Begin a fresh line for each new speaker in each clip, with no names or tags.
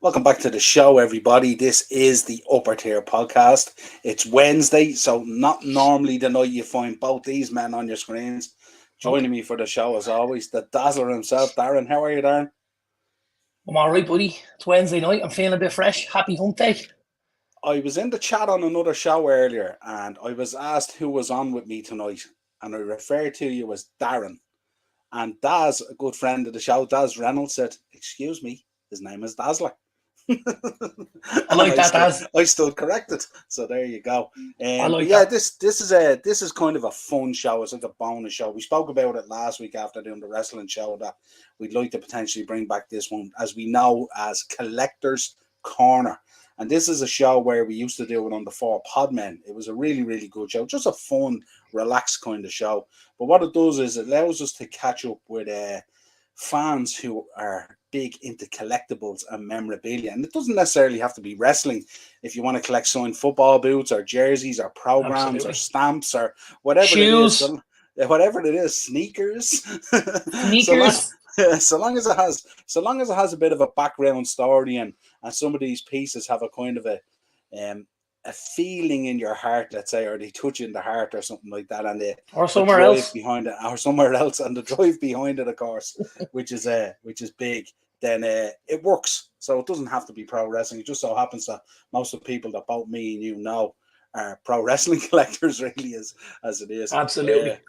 Welcome back to the show, everybody. This is the Upper Tier Podcast. It's Wednesday, so not normally the night you find both these men on your screens.
Nope.
Joining me for the show, as always, the Dazzler himself, Darren. How are you, Darren?
I'm all right, buddy. It's Wednesday night. I'm feeling a bit fresh. Happy hump day.
I was in the chat on another show earlier, and I was asked who was on with me tonight, and I referred to you as Darren. And Daz, a good friend of the show, Daz Reynolds, said, "Excuse me, his name is Dazzler."
I like that, Daz.
I stood corrected, so there you go.
I like
But yeah,
that.
this is kind of a fun show. It's like a bonus show. We spoke about it last week after doing the wrestling show that we'd like to potentially bring back this one, as we know, as Collector's Corner. And this is a show where we used to do it on the Four Podmen. It was a really, really good show, just a fun, relaxed kind of show. But what it does is it allows us to catch up with fans who are big into collectibles and memorabilia. And it doesn't necessarily have to be wrestling. If you want to collect signed football boots or jerseys or programs
Absolutely.
or stamps or whatever
Shoes.
it is, whatever it is, sneakers.
Sneakers.
So long as it has a bit of a background story, and some of these pieces have a kind of a feeling in your heart, let's say, or they touch you in the heart or something like that, and
Or
the
somewhere
drive
else.
behind it, or somewhere else, and the drive behind it, of course, which is big. Then it works. So it doesn't have to be pro wrestling. It just so happens that most of the people that both me and you know are pro wrestling collectors, really, as it is.
Absolutely.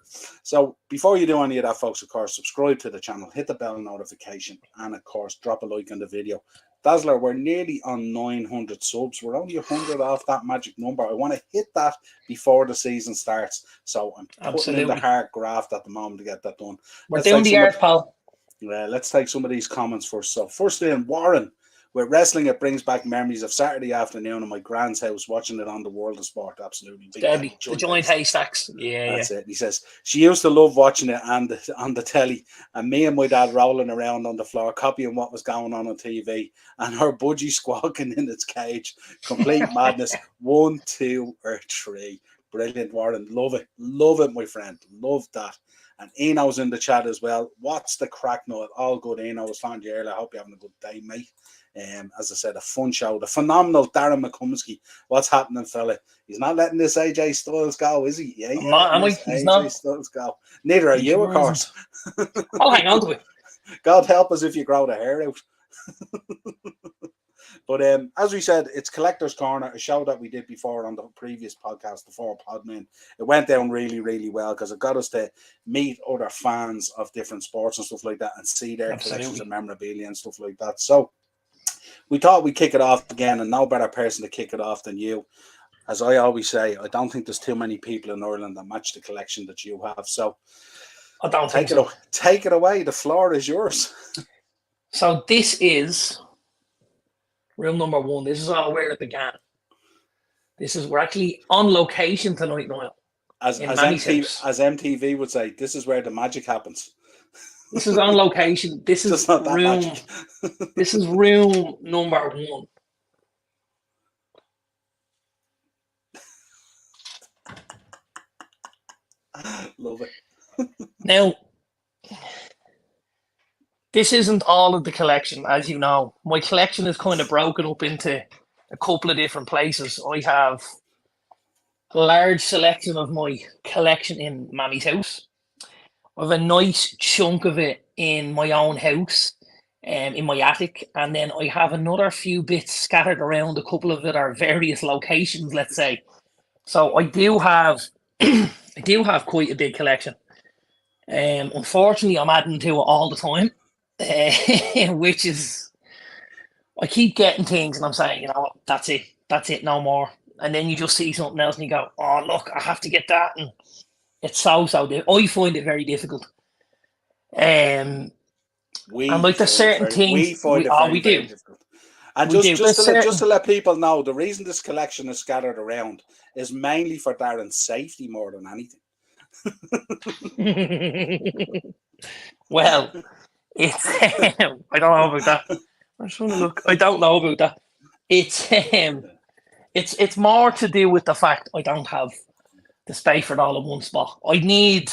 So before you do any of that, folks, of course, subscribe to the channel, hit the bell notification, and of course, drop a like on the video. Dazzler, we're nearly on 900 subs. We're only 100 off that magic number. I want to hit that before the season starts. So I'm putting in the hard graft at the moment to get that done.
We're doing the art, pal.
Let's take some of these comments first. So first in, Warren. With wrestling, it brings back memories of Saturday afternoon in my grand's house, watching it on the World of Sport. Absolutely.
Deadly. The joint haystacks. Yeah,
That's it. He says, she used to love watching it on the telly, and me and my dad rolling around on the floor, copying what was going on TV, and her budgie squawking in its cage. Complete madness. 1, 2, or 3. Brilliant, Warren. Love it. Love it, my friend. Love that. And Eno's in the chat as well. What's the crack nut? All good, Eno. I was found you earlier. I hope you're having a good day, mate. As I said, a fun show. The phenomenal Darren McComiskey. What's happening, fella? He's not letting this AJ Styles go, is he? Yeah,
He's not.
Styles go. Neither are you, of course.
I'll hang on to it.
God help us if you grow the hair out. But as we said, it's Collector's Corner, a show that we did before on the previous podcast, the Four Podmen. It went down really, really well because it got us to meet other fans of different sports and stuff like that and see their collections of memorabilia and stuff like that. So we thought we'd kick it off again, and no better person to kick it off than you. As I always say, I don't think there's too many people in Ireland that match the collection that you have. So
I don't think so.
Take it away. The floor is yours.
So this is room number 1. This is all where it began. We're actually on location tonight, Noel.
As MTV would say, this is where the magic happens.
This is on location. This is room. This is room number 1.
Love it.
Now, this isn't all of the collection, as you know. My collection is kind of broken up into a couple of different places. I have a large selection of my collection in Mammy's house. I have a nice chunk of it in my own house, in my attic, and then I have another few bits scattered around a couple of it are various locations, let's say. So I do have quite a big collection. Unfortunately, I'm adding to it all the time, which is, I keep getting things and I'm saying, you know what, that's it, no more. And then you just see something else and you go, oh, look, I have to get that. And it's so I find it very difficult. And like there's certain things we do.
Difficult. And just to let people know, the reason this collection is scattered around is mainly for Darren's safety more than anything.
Well, it's I don't know about that. I'm trying to look. I don't know about that. It's more to do with the fact I don't have the space for it all in one spot. I need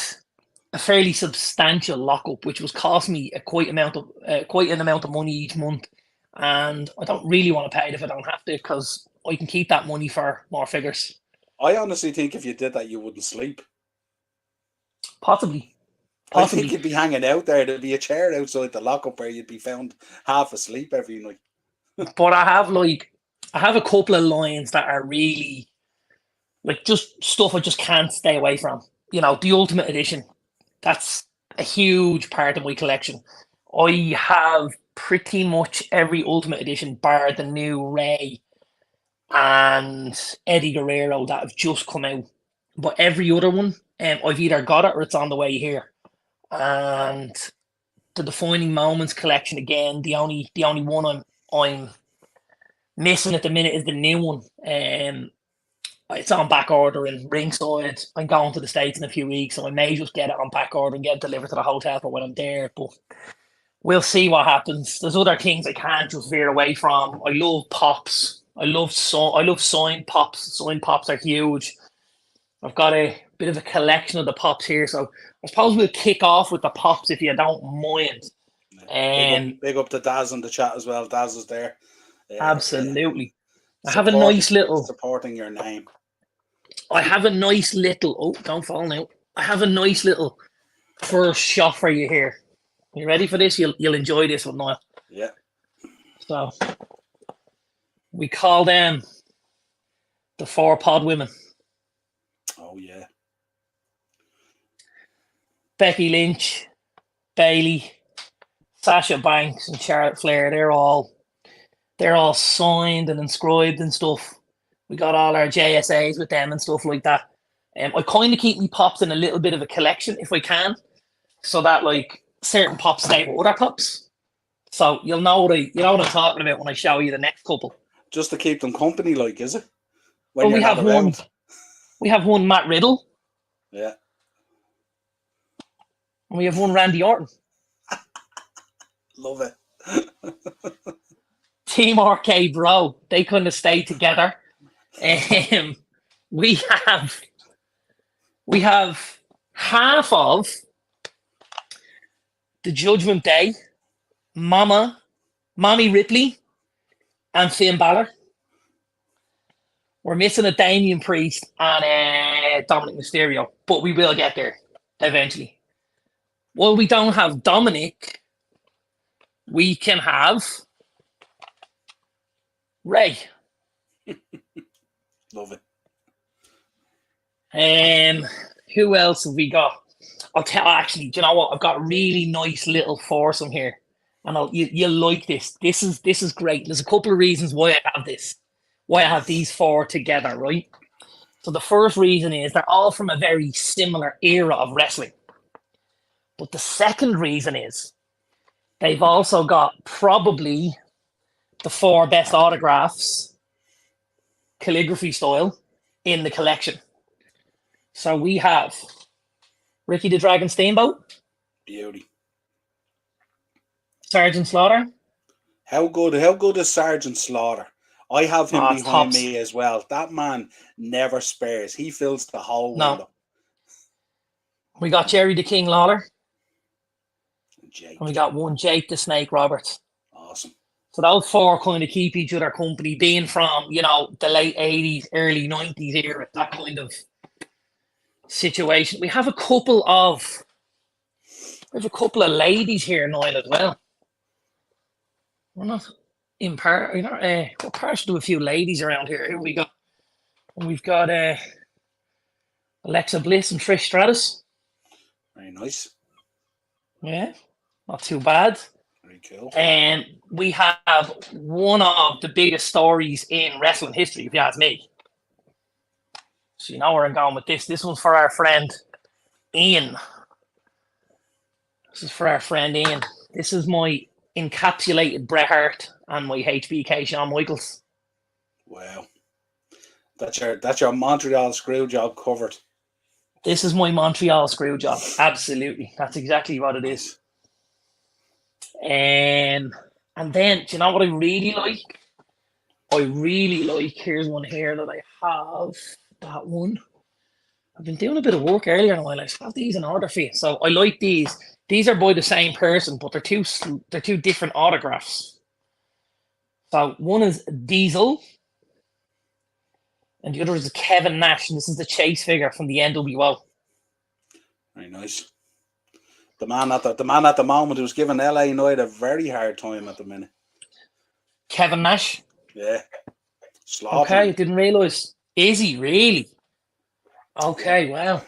a fairly substantial lockup, which was cost me quite an amount of money each month, and I don't really want to pay it if I don't have to, because I can keep that money for more figures.
I honestly think if you did that, you wouldn't sleep.
Possibly.
I think you'd be hanging out there. There'd be a chair outside the lockup where you'd be found half asleep every night.
But I have a couple of lines that are really like just stuff I just can't stay away from. You know, the Ultimate Edition. That's a huge part of my collection. I have pretty much every Ultimate Edition bar the new Ray and Eddie Guerrero that have just come out. But every other one, I've either got it or it's on the way here. And the Defining Moments collection again, the only one I'm missing at the minute is the new one. It's on back order in Ringside. I'm going to the States in a few weeks, so I may just get it on back order and get it delivered to the hotel for when I'm there. But we'll see what happens. There's other things I can't just veer away from. I love pops. I love signed pops. Signed pops are huge. I've got a bit of a collection of the pops here, so I suppose we'll kick off with the pops if you don't mind.
Big up to Daz in the chat as well. Daz is there.
Absolutely. I have a nice little
supporting your name.
I have a nice little. Oh, don't fall now. I have a nice little first shot for you here. You ready for this? You'll enjoy this one, Niall.
Yeah.
So we call them the 4 pod women.
Oh yeah.
Becky Lynch, Bailey, Sasha Banks, and Charlotte Flair. They're all signed and inscribed and stuff. We got all our JSAs with them and stuff like that. I kind of keep me pops in a little bit of a collection if I can, so that like certain pops stay with other pops. So you'll know what I'm talking about when I show you the next couple.
Just to keep them company, like, is it?
Well, we have one. We have one Matt Riddle.
Yeah.
And we have one Randy Orton.
Love it.
Team Arcade Bro. They kind of stay together. We have half of the Judgment Day, Mommy Ripley, and Finn Balor. We're missing a Damian Priest and Dominic Mysterio, but we will get there eventually. Well, we don't have Dominic. We can have Ray.
Love
it. Who else have we got? I'll tell. Actually, do you know what? I've got a really nice little foursome here, and you'll like this. This is great. There's a couple of reasons why I have this, why I have these 4 together, right? So the first reason is they're all from a very similar era of wrestling, but the second reason is they've also got probably the 4 best autographs, calligraphy style, in the collection. So we have Ricky the Dragon Steamboat.
Beauty.
Sergeant Slaughter.
How good is Sergeant Slaughter? I have him behind me as well. That man never spares. He fills the whole window.
We got Jerry the King Lawler.
Jake.
And we got one Jake the Snake Roberts.
Awesome.
So those 4 kind of keep each other company, being from, the late 80s, early 90s era, that kind of situation. We have a couple of ladies here, Niall, as well. We're not in part, we're partial to a few ladies around here. Here we go. We've got Alexa Bliss and Trish Stratus.
Very nice.
Yeah, not too bad.
Very cool.
And we have one of the biggest stories in wrestling history, if you ask me. So you know where I'm going with this. This one's for our friend Ian. This is for our friend Ian. This is my encapsulated Bret Hart and my HBK Shawn Michaels.
Wow. That's your Montreal screw job covered.
This is my Montreal screw job. Absolutely. That's exactly what it is. And then, do you know what I really like? Here's one here that I have. That one. I've been doing a bit of work earlier and I have these in order for you. So I like these. These are by the same person, but they're two different autographs. So one is Diesel, and the other is Kevin Nash, and this is the chase figure from the NWO.
Very nice. The man at the moment who's giving LA Knight a very hard time at the minute.
Kevin Nash?
Yeah.
Okay, didn't realise. Is he really? Okay, wow.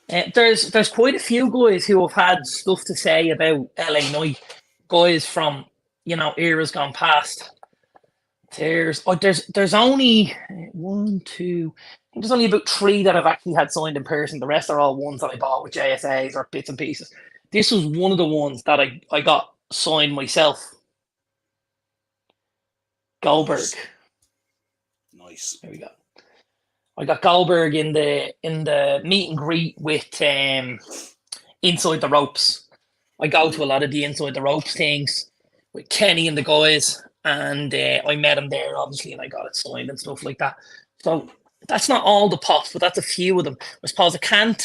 There's quite a few guys who have had stuff to say about LA Knight. Guys from, eras gone past. There's only one, two. I think there's only about 3 that I've actually had signed in person. The rest are all ones that I bought with JSAs or bits and pieces. This was one of the ones that I got signed myself. Goldberg.
Nice.
There we go. I got Goldberg in the meet and greet with Inside the Ropes. I go to a lot of the Inside the Ropes things with Kenny and the guys, and I met him there, obviously, and I got it signed and stuff like that. So that's not all the pops, but that's a few of them. I suppose I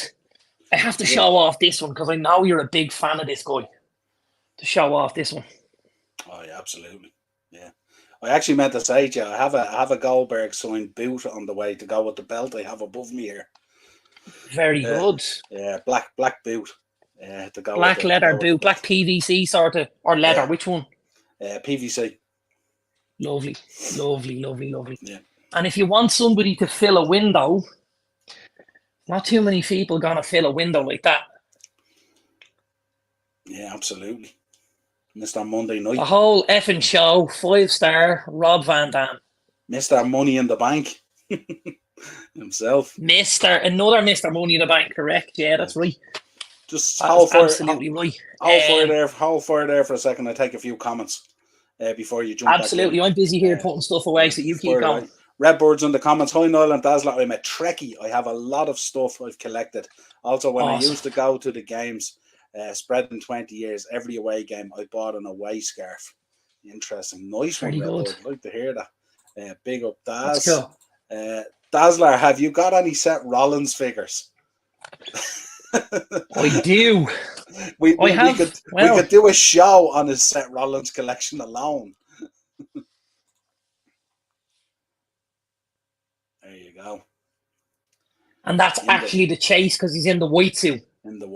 have to show off this one because I know you're a big fan of this guy. To show off this one.
Oh yeah, absolutely. Yeah. I actually meant to say to you, I have a Goldberg signed boot on the way to go with the belt I have above me here.
Very good.
Yeah, black boot. Yeah, to go
black leather boot, black PVC sort of, or leather. Which one?
PVC.
Lovely.
Yeah.
And if you want somebody to fill a window, not too many people gonna fill a window like that.
Yeah, absolutely. Mr. Monday Night.
The whole effing show, 5-star, Rob Van Dam.
Mr. Money in the Bank. Himself.
Another Mr. Money in the Bank, correct? Yeah, that's right.
Just
absolutely right.
Hold fire there for a second. I take a few comments before you jump
absolutely,
back in.
I'm busy here putting stuff away, so you keep going.
Right. Redbird's in the comments. Hi, Niall and Dazzler. I'm a Trekkie. I have a lot of stuff I've collected. Also, when I used to go to the games, spread in 20 years, every away game, I bought an away scarf. Interesting. Nice one, Redbird. I'd like to hear that. Big up, Daz.
That's cool.
Dazzler, have you got any Seth Rollins figures?
I do.
We could do a show on his Seth Rollins collection alone. There you go.
And that's actually the chase because he's in the white suit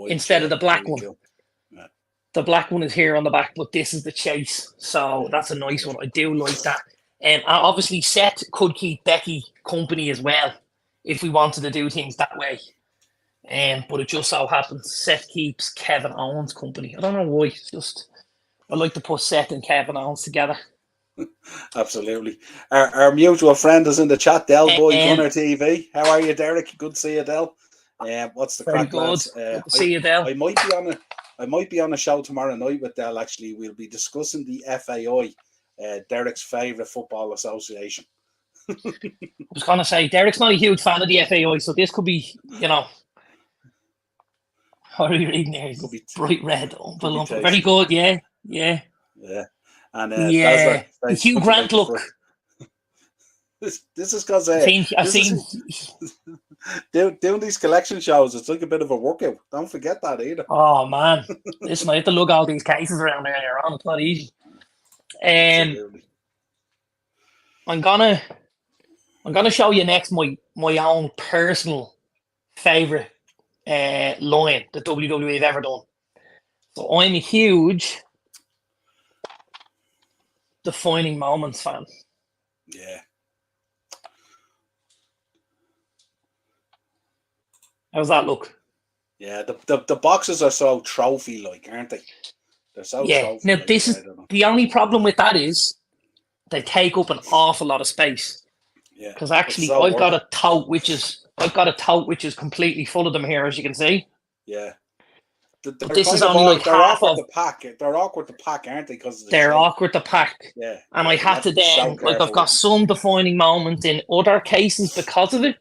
instead of the black one.
Cool. Yeah.
The black one is here on the back, but this is the chase. So that's a nice one. I do like that. And obviously, Seth could keep Becky company as well if we wanted to do things that way. But it just so happens Seth keeps Kevin Owens company. I don't know why. It's just I like to put Seth and Kevin Owens together.
Absolutely. Our mutual friend is in the chat, Del Boy Gunner TV. How are you, Derek? Good to see you, Del. What's the crack, lads?
Good to see you, Del.
I might be on a show tomorrow night with Del. Actually, we'll be discussing the FAI, Derek's favourite football association.
I was going to say Derek's not a huge fan of the FAI, so this could be, What are you reading there? Bright red. Very good, yeah.
And
Hugh Grant look.
This is because
I've seen
doing these collection shows. It's like a bit of a workout. Don't forget that either.
Oh man, listen, I have to lug all these cases around there. It's not easy. I'm gonna show you next my own personal favorite line that WWE have ever done. So I'm a huge Defining Moments fan.
Yeah.
How's that look?
Yeah, the boxes are so trophy-like, aren't they? They're so trophy-like.
Now this is the only problem with that is they take up an awful lot of space.
Yeah.
Because actually, I've got a tote which is completely full of them here, as you can see.
Yeah.
This is only like half of
the pack. They're awkward to pack, aren't they? Because
they're awkward to pack.
Yeah.
And I had to then, I've got some Defining Moments in other cases because of it.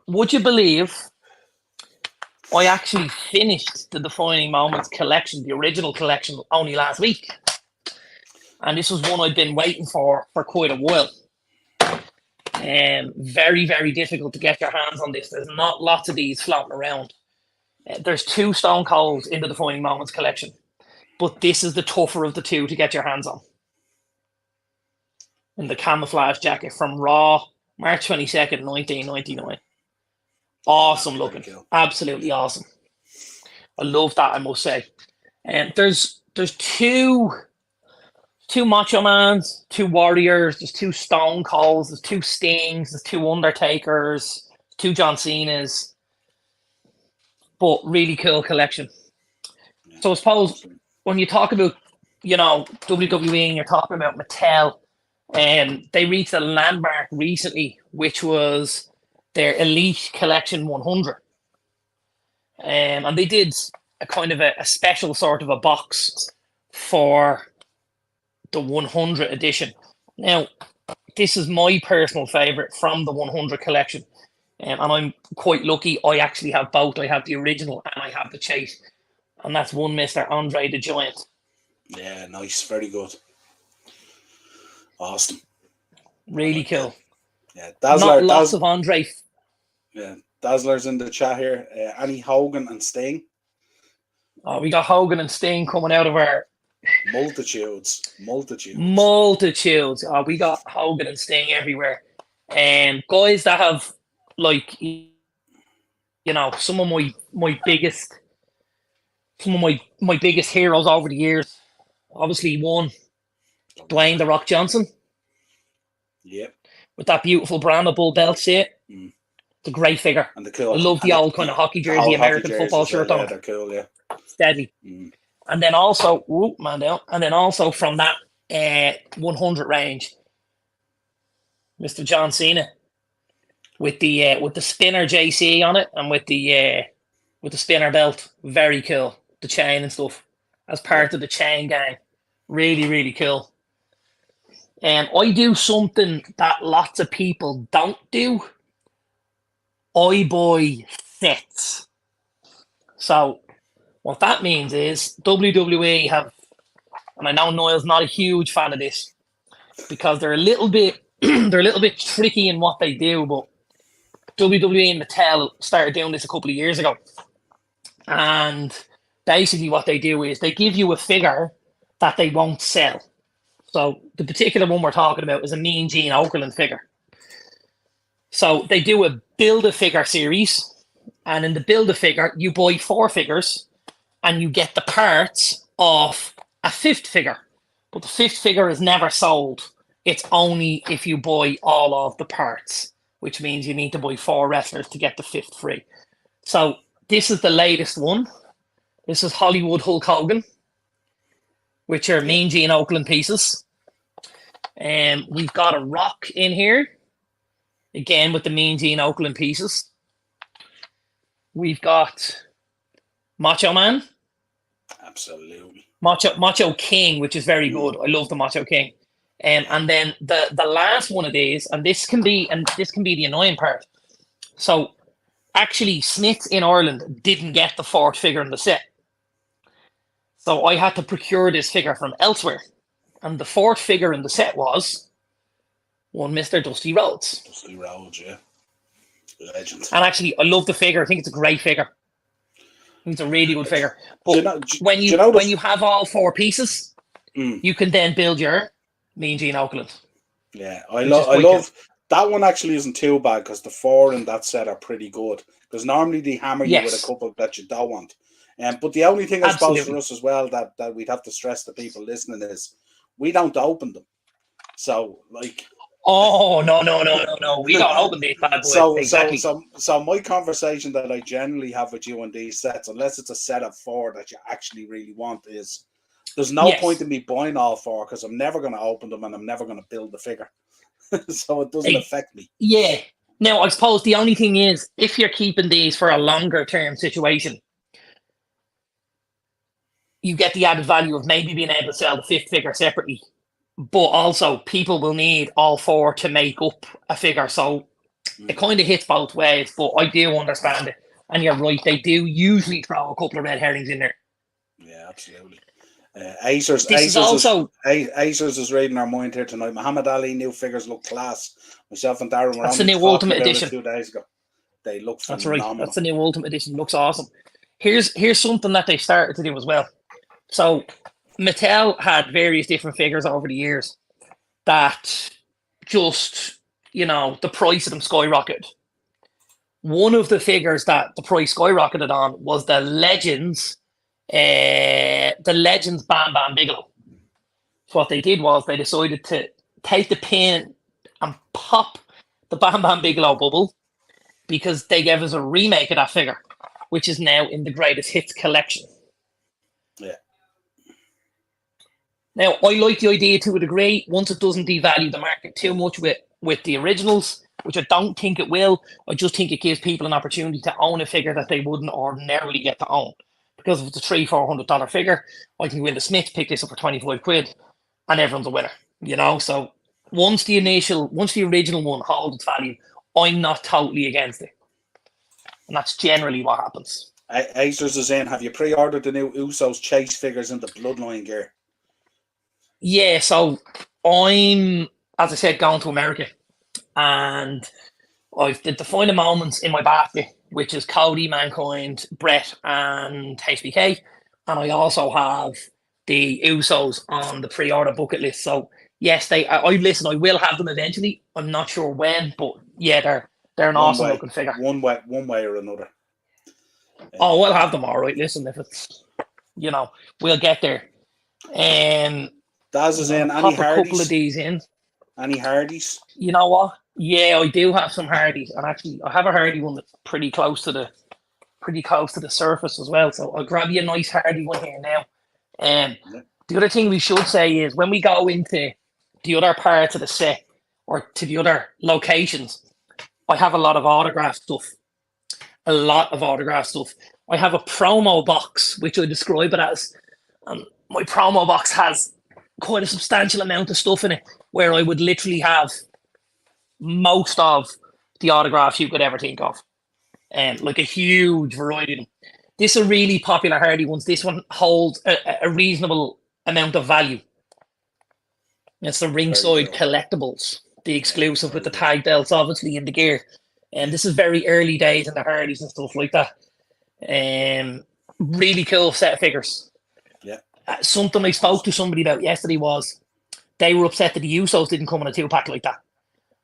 Would you believe, I actually finished the Defining Moments collection, the original collection, only last week. And this was one I'd been waiting for quite a while. Very, very difficult to get your hands on this. There's not lots of these floating around. There's 2 Stone Colds in the Defining Moments collection, but this is the tougher of the 2 to get your hands on. in the camouflage jacket from Raw, March 22nd, 1999. Awesome looking.
Cool.
Absolutely awesome. I love that, I must say. And there's two Macho Mans, two Warriors, there's two Stone Colds, there's two Stings, there's two Undertakers, two John Cenas. But really cool collection. So I suppose when you talk about, WWE and you're talking about Mattel, they reached a landmark recently, which was their Elite Collection 100. And they did a kind of a special sort of a box for the 100 edition. Now, this is my personal favourite from the 100 collection. And I'm quite lucky. I actually have both. I have the original and I have the Chase. And that's one Mr. Andre the Giant.
Yeah, nice. Very good. Awesome.
Really cool.
Yeah, Dazzler.
Lots of Andre.
Yeah, Dazzler's in the chat here. Annie Hogan and Sting.
Oh, we got Hogan and Sting coming out of our...
Multitudes.
Oh, we got Hogan and Sting everywhere. And guys that have, like, some of my biggest heroes over the years. Obviously, one, Dwayne "The Rock" Johnson.
Yep.
With that beautiful brand bull belt set.
Mm.
It's a great figure.
And the cool.
I love the old kind of hockey jersey, American football shirt on.
Yeah, they're cool, yeah.
Steady.
Mm.
And then also, and then also from that 100 range, Mr. John Cena with the spinner JC on it and with the spinner belt. Very cool. The chain and stuff as part of the chain gang. Really, really cool. And I do something that lots of people don't do. I buy sets. So what that means is WWE have, and I know Niall's not a huge fan of this because they're a little bit tricky in what they do, but WWE and Mattel started doing this a couple of years ago. And basically what they do is they give you a figure that they won't sell. So the particular one we're talking about is a Mean Gene Okerlund figure. So they do a Build-A-Figure series, and in the Build-A-Figure, you buy 4 figures, and you get the parts of a 5th figure. But the 5th figure is never sold. It's only if you buy all of the parts, which means you need to buy 4 wrestlers to get the 5th free. So this is the latest one. This is Hollywood Hulk Hogan, which are Mean Gene Okerlund pieces. And we've got a Rock in here, again with the Mean Gene Okerlund pieces. We've got Macho Man.
Absolutely.
Macho King, which is very good. I love the Macho King. And then the last one of these, and this can be the annoying part. So actually, Smith in Ireland didn't get the 4th figure in the set. So I had to procure this figure from elsewhere. And the 4th figure in the set was one Mr. Dusty Rhodes.
Dusty Rhodes, yeah. Legend.
And actually, I love the figure. I think it's a great figure. I think it's a really good figure. But when you have all 4 pieces, you can then build your Mean Gene Okerlund.
Yeah, I love that one. Actually, isn't too bad because the 4 in that set are pretty good. Because normally they hammer you with a couple that you don't want. But the only thing I suppose for us as well that we'd have to stress to people listening is we don't open them. So like.
Oh no! We don't open these bad boys. Exactly.
So my conversation that I generally have with you on these sets, unless it's a set of 4 that you actually really want, is there's no point in me buying all 4 because I'm never going to open them and I'm never going to build the figure. So it doesn't affect me.
Yeah. Now I suppose the only thing is if you're keeping these for a longer term situation, you get the added value of maybe being able to sell the 5th figure separately. But also, people will need all 4 to make up a figure. So it kind of hits both ways. But I do understand it. And you're right, they do usually throw a couple of red herrings in there.
Yeah, absolutely. Acers is reading our mind here tonight. Muhammad Ali new figures look class. Myself and Darren were
on the new Ultimate Edition
2 days ago. They look phenomenal.
That's right. That's the new Ultimate Edition. Looks awesome. Here's something that they started to do as well. So Mattel had various different figures over the years that just, the price of them skyrocketed. One of the figures that the price skyrocketed on was the Legends Bam Bam Bigelow. So what they did was they decided to take the pin and pop the Bam Bam Bigelow bubble, because they gave us a remake of that figure, which is now in the Greatest Hits collection.
Yeah.
Now, I like the idea to a degree, once it doesn't devalue the market too much with the originals, which I don't think it will. I just think it gives people an opportunity to own a figure that they wouldn't ordinarily get to own. Because if it's a $300-400 figure, I can go into Smith, pick this up for 25 quid, and everyone's a winner. So once the original one holds its value, I'm not totally against it. And that's generally what happens.
Acers is in. Have you pre-ordered the new Usos Chase figures in the Bloodline gear?
Yeah, so I'm, as I said, going to America. And I've the defining moments in my basket, which is Cody, Mankind, Brett, and HBK. And I also have the Usos on the pre-order bucket list. So yes, I will have them eventually. I'm not sure when, but yeah, they're an awesome looking figure.
One way or another.
Oh, we'll have them all right. Listen, if it's, we'll get there.
Daz is in.
Any Hardys? A couple of these in.
Any Hardys?
You know what? Yeah, I do have some Hardys, and actually, I have a Hardy one that's pretty close to the surface as well. So I'll grab you a nice Hardy one here now. The other thing we should say is when we go into the other parts of the set or to the other locations, I have a lot of autograph stuff. I have a promo box, which I describe it as. My promo box has quite a substantial amount of stuff in it, where I would literally have most of the autographs you could ever think of. Like a huge variety of them. This is a really popular Hardy ones. This one holds a reasonable amount of value. It's the Ringside Collectibles, the exclusive with the tag belts, obviously, in the gear. And this is very early days in the Hardys and stuff like that. Really cool set of figures.
Yeah.
Something I spoke to somebody about yesterday was they were upset that the Usos didn't come in a 2-pack like that,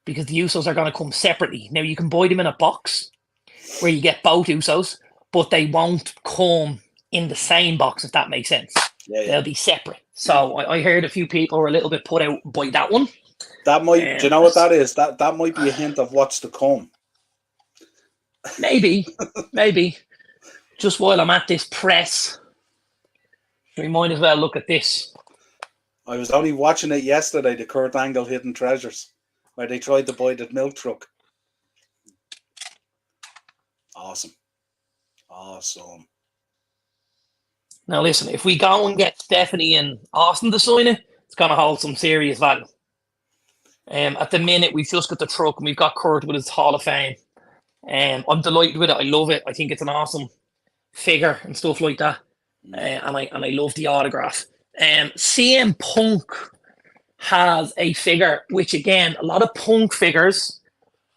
because the Usos are going to come separately. Now, you can buy them in a box where you get both Usos, but they won't come in the same box, if that makes sense.
Yeah.
They'll be separate. So I heard a few people were a little bit put out by that one.
That might, do you know what that is? That might be a hint of what's to come.
Maybe. Just while I'm at this press, we might as well look at this.
I was only watching it yesterday, the Kurt Angle Hidden Treasures, where they tried to buy the milk truck. Awesome.
Now listen, if we go and get Stephanie and Austin to sign it, it's going to hold some serious value. At the minute, we've just got the truck and we've got Kurt with his Hall of Fame. I'm delighted with it. I love it. I think it's an awesome figure and stuff like that. And I love the autograph. CM Punk has a figure, which again, a lot of Punk figures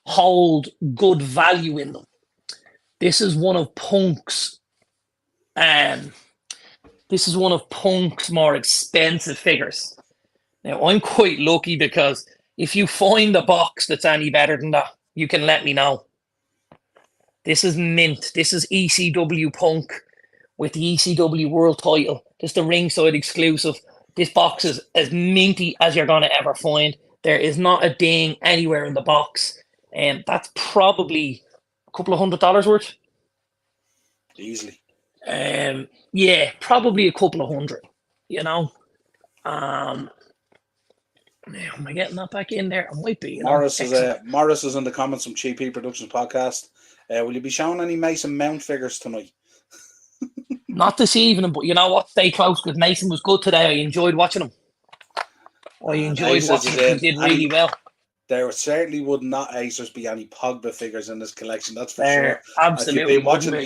hold good value in them. This is one of Punk's more expensive figures. Now, I'm quite lucky because if you find a box that's any better than that, you can let me know. This is mint. This is ECW Punk with the ECW World title. This is the ringside exclusive. This box is as minty as you're going to ever find. There is not a ding anywhere in the box. And that's probably a couple of $100 worth.
Easily.
Yeah, probably a couple of hundred, Now, am I getting that back in there? I might be.
Morris is in the comments from GP Productions podcast. Will you be showing any Mason Mount figures tonight?
Not this evening, but you know what? Stay close, because Mason was good today. I enjoyed watching him. He did really well.
There certainly would not, Acers, be any Pogba figures in this collection. That's for sure.
Absolutely.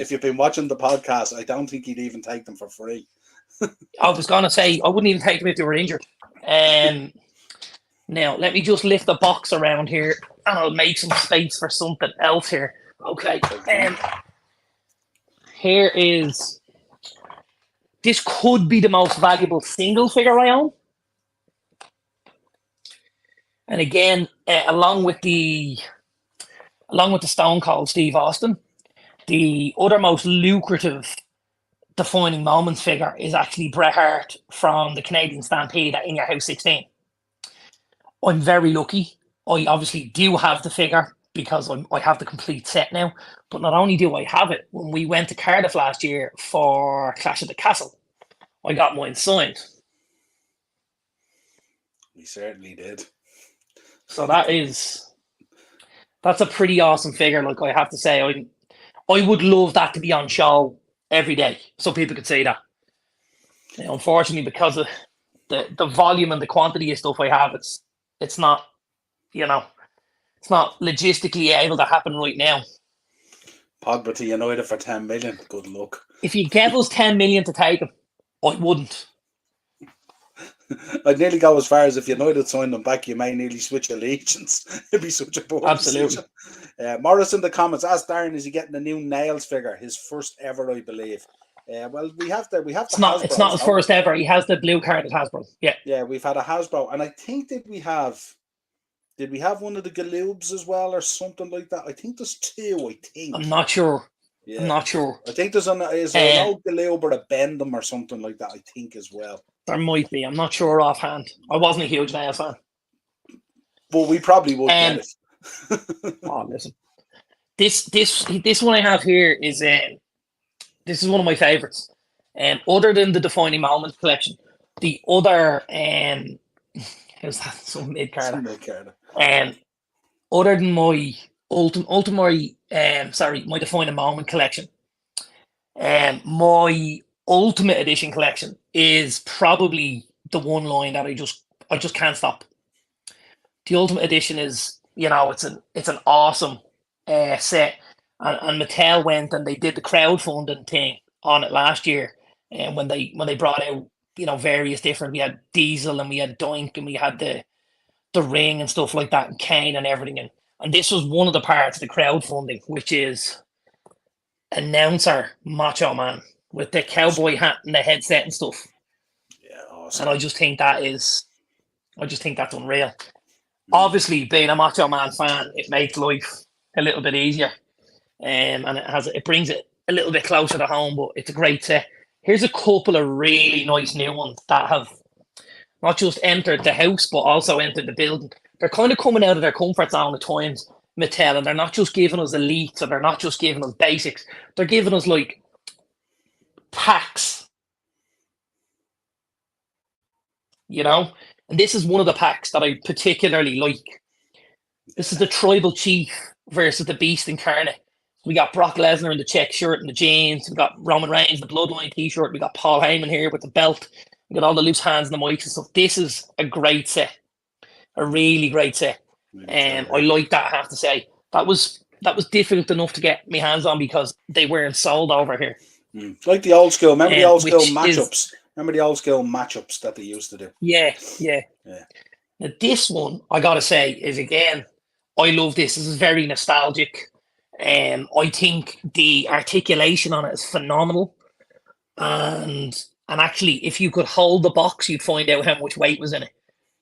If you've been watching the podcast, I don't think he'd even take them for free.
I was going to say, I wouldn't even take them if they were injured. Now, let me just lift the box around here, and I'll make some space for something else here. Okay. Here is... This could be the most valuable single figure I own. And again, along with the Stone Cold Steve Austin, the other most lucrative defining moments figure is actually Bret Hart from the Canadian Stampede at In Your House 16. I'm very lucky. I obviously do have the figure because I have the complete set now. But not only do I have it, when we went to Cardiff last year for Clash of the Castle, I got mine signed.
We certainly did.
So that's a pretty awesome figure. Like, I have to say, I would love that to be on show every day so people could see that. Unfortunately, because of the volume and the quantity of stuff I have, it's not, it's not logistically able to happen right now.
Pogba to United for 10 million. Good luck.
If you gave us 10 million to take him, I wouldn't.
I'd nearly go as far as if United signed them back, you may nearly switch allegiance. It'd be such a poor
Absolutely.
decision. Morris in the comments asked Darren, is he getting a new Nails figure? His first ever, I believe. Well, we have to.
It's not his first ever. He has the blue card at Hasbro. Yeah.
Yeah, we've had a Hasbro, and I think did we have one of the Galoobs as well, or something like that? I think there's two. I think.
I'm not sure.
Yeah.
I'm not sure.
I think there's an old Galoob or a Bendham or something like that. I think as well.
There might be. I'm not sure offhand. I wasn't a huge Nails fan.
But we probably would get it.
Oh, listen. This one I have here is this is one of my favorites. Other than the Defining Moments collection, the other how's that? Some mid-carder. Other than my my Defining Moment collection, my Ultimate Edition collection is probably the one line that I just can't stop. The Ultimate Edition is, it's an awesome set, and Mattel went and they did the crowdfunding thing on it last year, and when they brought out various different, we had Diesel and we had Doink and we had the Ring and stuff like that, and Kane and everything, and this was one of the parts of the crowdfunding, which is Announcer Macho Man with the cowboy hat and the headset and stuff.
Yeah, awesome.
And I just think that's unreal. Obviously, being a Macho Man fan, it makes life a little bit easier, and it brings it a little bit closer to home. But it's a great set. Here's a couple of really nice new ones that have not just entered the house, but also entered the building. They're kind of coming out of their comfort zone at times, Mattel, and they're not just giving us elites, or they're not just giving us basics. They're giving us like packs, and this is one of the packs that I particularly like. This is the Tribal Chief versus the Beast Incarnate. We got Brock Lesnar in the check shirt and the jeans. We got Roman Reigns, the Bloodline t-shirt. We got Paul Heyman here with the belt. We got all the loose hands and the mics and stuff. This is a great set, a really great set. And I like that, I have to say. That was difficult enough to get my hands on because they weren't sold over here.
Like the old school. Remember the old school matchups? Remember the old school matchups that they used to do? Yeah.
Now, this one, I got to say, is, again, I love this. This is very nostalgic. I think the articulation on it is phenomenal. And actually, if you could hold the box, you'd find out how much weight was in it.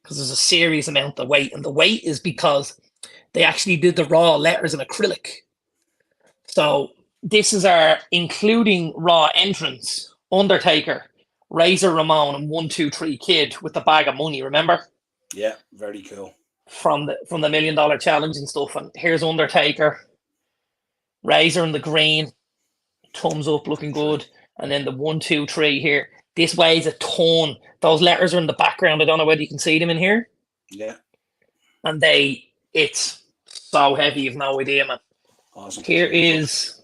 Because there's a serious amount of weight. And the weight is because they actually did the raw letters in acrylic. So this is our including raw entrance, Undertaker, Razor Ramon, and 1-2-3 Kid with the bag of money, remember?
Yeah, very cool.
From the $1 Million Challenge and stuff. And here's Undertaker, Razor in the green, thumbs up, looking good. And then the 1-2-3 here. This weighs a ton. Those letters are in the background. I don't know whether you can see them in here.
Yeah.
And it's so heavy, you've no idea, man.
Awesome.
Here's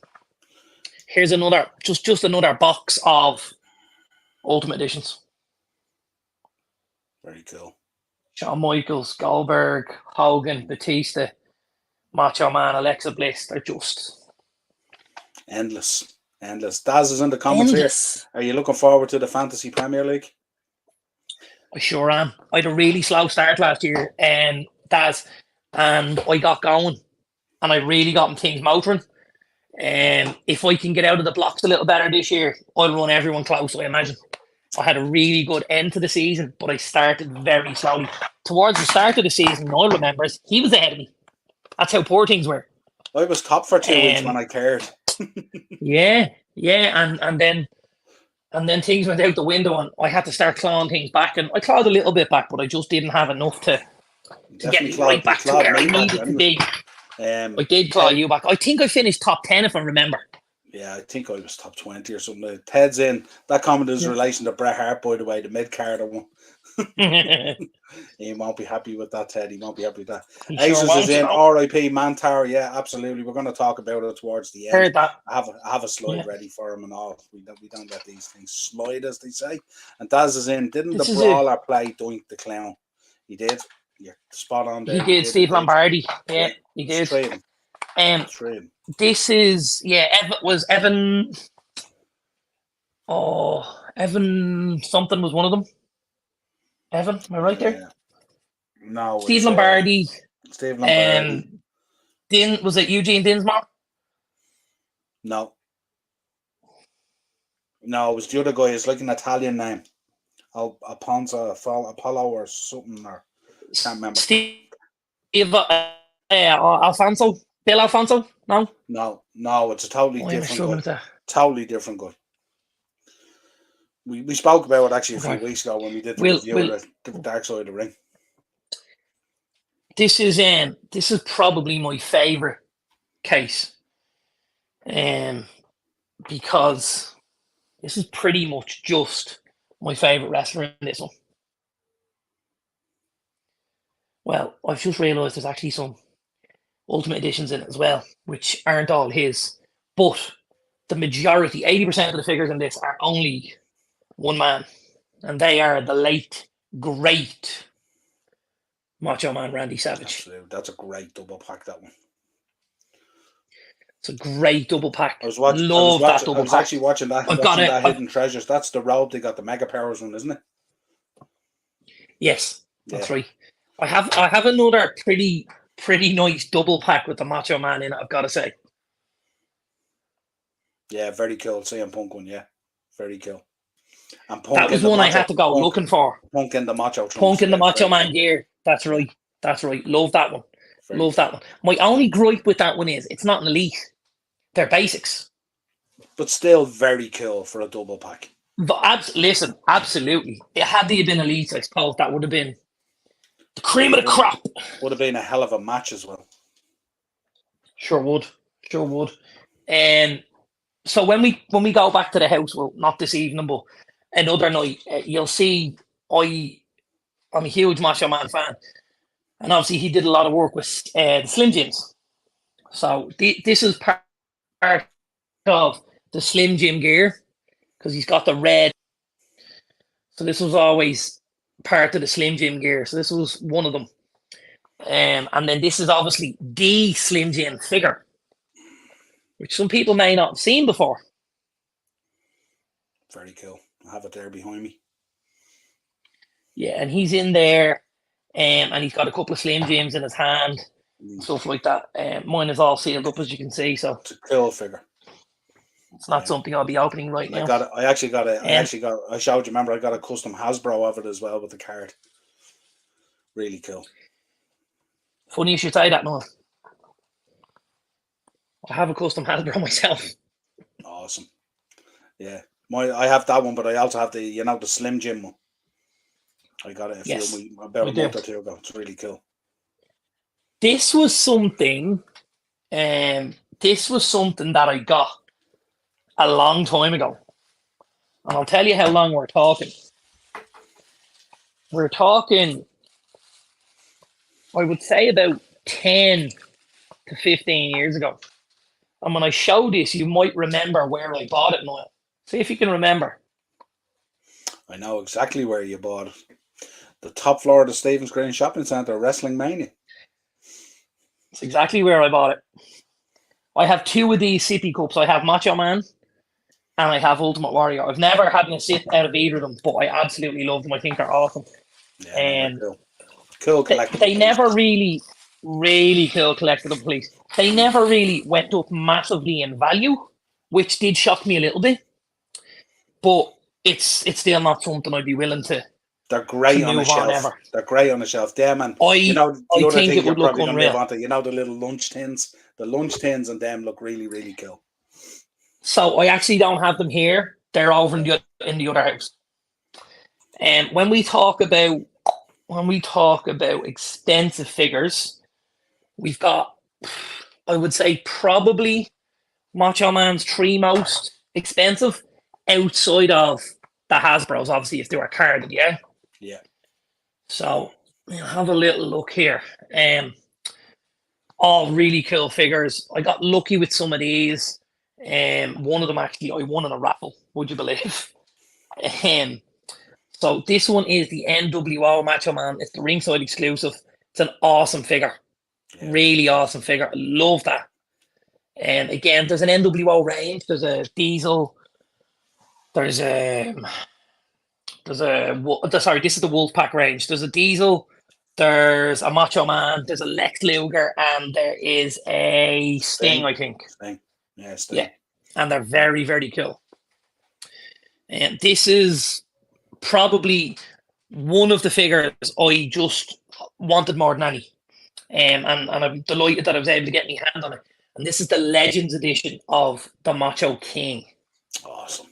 another, just another box of Ultimate Editions.
Very cool. Shawn
Michaels, Goldberg, Hogan, Batista, Macho Man, Alexa Bliss. They're just
endless. Daz is in the comments here. Are you looking forward to the Fantasy Premier League?
I sure am. I had a really slow start last year, Daz, and I got going, and I really got things motoring. If I can get out of the blocks a little better this year, I'll run everyone close, I imagine. I had a really good end to the season, but I started very slowly. Towards the start of the season, Noel remembers, he was ahead of me. That's how poor things were.
I was top for 2 weeks when I cared.
Yeah, and then things went out the window, and I had to start clawing things back. And I clawed a little bit back, but I just didn't have enough to get me right back to where I needed to be. I did claw you back. I think I finished top 10, if I remember.
Yeah, I think I was top 20 or something. Ted's in. That comment is in relation to Bret Hart, by the way, the mid-carder one. He won't be happy with that, Ted. He won't be happy with that. Aces is in. R.I.P. Mantar. Yeah, absolutely. We're going to talk about it towards the end.
Heard that.
I have a slide ready for him and all. We don't let these things slide, as they say. And Daz is in. Didn't the brawler play Doink the Clown? He did. You're spot on there.
He did. Steve Lombardi. Yeah, he did. This is Evan. Oh, Evan something was one of them. Evan, am I right there?
No.
Steve Lombardi.
Steve Lombardi.
Was it Eugene Dinsmore?
No. No, it was the other guy. It's like an Italian name. Apollo or something, or can't remember.
Steve Alfonso. Bill Alfonso? No,
it's a totally different guy. Totally different guy. We spoke about it actually a few weeks ago when we did the review of the Dark Side of the Ring.
This is probably my favourite case, because this is pretty much just my favourite wrestler in this one. Well, I've just realised there's actually some Ultimate Editions in it as well, which aren't all his, but the majority, 80% of the figures in this are only one man, and they are the late, great Macho Man Randy Savage.
Absolutely. That's a great double pack, that one.
It's a great double pack.
I was actually watching that Hidden Treasures. That's the robe they got the Mega Powers one, isn't it?
Yes, that's right. I have another pretty nice double pack with the Macho Man in it, I've got to say.
Yeah, very cool. CM Punk one, yeah. Very cool. And Punk
that was one I had to go looking for.
Punk in the Macho trunks.
Punk in the Macho Man gear. That's right. Love that one. Love that one. My only gripe with that one is it's not an elite. They're basics.
But still very cool for a double pack.
But listen, absolutely. Had they been elite, I suppose that would have been the cream of the crop.
Would have been a hell of a match as well.
Sure would. So when we go back to the house, well, not this evening, but another night, you'll see I'm a huge Macho Man fan, and obviously he did a lot of work with the Slim Jims. So this is part of the Slim Jim gear, because he's got the red. So this was always part of the Slim Jim gear. So this was one of them. And then this is obviously the Slim Jim figure, which some people may not have seen before.
Very cool. I have it there behind me.
Yeah, and he's in there, and he's got a couple of Slim Jims in his hand, stuff like that. Mine is all sealed up, as you can see. So
it's a cool figure.
It's not something I'll be opening right now.
I showed you. Remember, I got a custom Hasbro of it as well with the card. Really cool.
Funny you should say that, Noel. I have a custom Hasbro myself.
Awesome. Yeah, I have that one, but I also have the Slim Jim one. I got it about a month or two ago. It's really cool.
This was something. This was something that I got a long time ago, and I'll tell you how long we're talking. We're talking, I would say, about 10 to 15 years ago. And when I show this, you might remember where I bought it, Noel. See if you can remember.
I know exactly where you bought it. The top floor of the Stevens Green Shopping Centre, Wrestling Mania.
It's exactly where I bought it. I have two of these sippy cups. I have Macho Man and I have Ultimate Warrior. I've never had a sip out of either of them, but I absolutely love them. I think they're awesome.
Yeah, cool collectible.
They never really cool collectible police. They never really went up massively in value, which did shock me a little bit. But it's still not something I'd be willing to
They're great on a
move on
shelf.
ever.
They're great on a shelf. Them and
I
the other
think
thing
it
you're
would look
probably going to move
unreal.
on to, the little lunch tins. The lunch tins and them look really, really cool.
So I actually don't have them here. They're over in the other house. And when we talk about expensive figures, we've got, I would say, probably Macho Man's three most expensive outside of the Hasbro's, obviously, if they were carded, yeah?
Yeah.
So we'll have a little look here. All really cool figures. I got lucky with some of these. One of them actually I won in a raffle, would you believe? So this one is the NWO Macho Man. It's the ringside exclusive. It's an awesome figure.
Yeah.
Really awesome figure. I love that. And again, there's an NWO range. There's a Diesel. There's a sorry, this is the Wolfpack range. There's a Diesel. There's a Macho Man. There's a Lex Luger, and there is a Sting, I think.
Sting. Yeah, Sting.
Yeah, and they're very, very cool. And this is probably one of the figures I just wanted more than any. And I'm delighted that I was able to get my hand on it. And this is the Legends edition of the Macho King.
Awesome.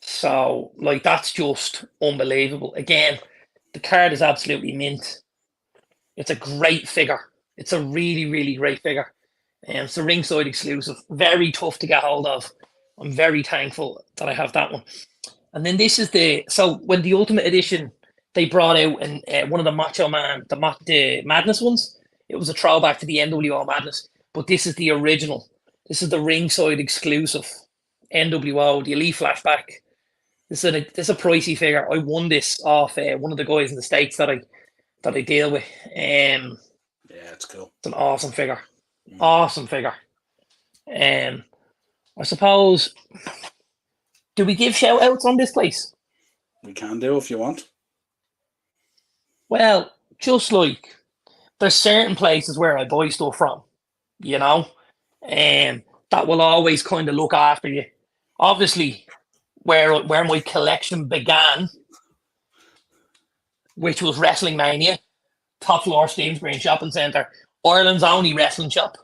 So, like, that's just unbelievable. Again, the card is absolutely mint. It's a great figure. It's a really, really great figure. And it's a ringside exclusive. Very tough to get hold of. I'm very thankful that I have that one. And then this is so when the Ultimate Edition, they brought out one of the Macho Man, the Madness ones, it was a throwback to the NWO Madness. But this is the original. This is the ringside exclusive NWO, the Elite Flashback. This is a pricey figure. I won this off one of the guys in the States that I deal with.
Yeah, it's cool.
It's an awesome figure. Awesome figure. I suppose, do we give shout outs on this place?
We can do if you want.
Well, just like there's certain places where I buy stuff from, that will always kind of look after you. Obviously, where my collection began, which was Wrestling Mania, top floor Stevensgreen Shopping Centre, Ireland's only wrestling shop.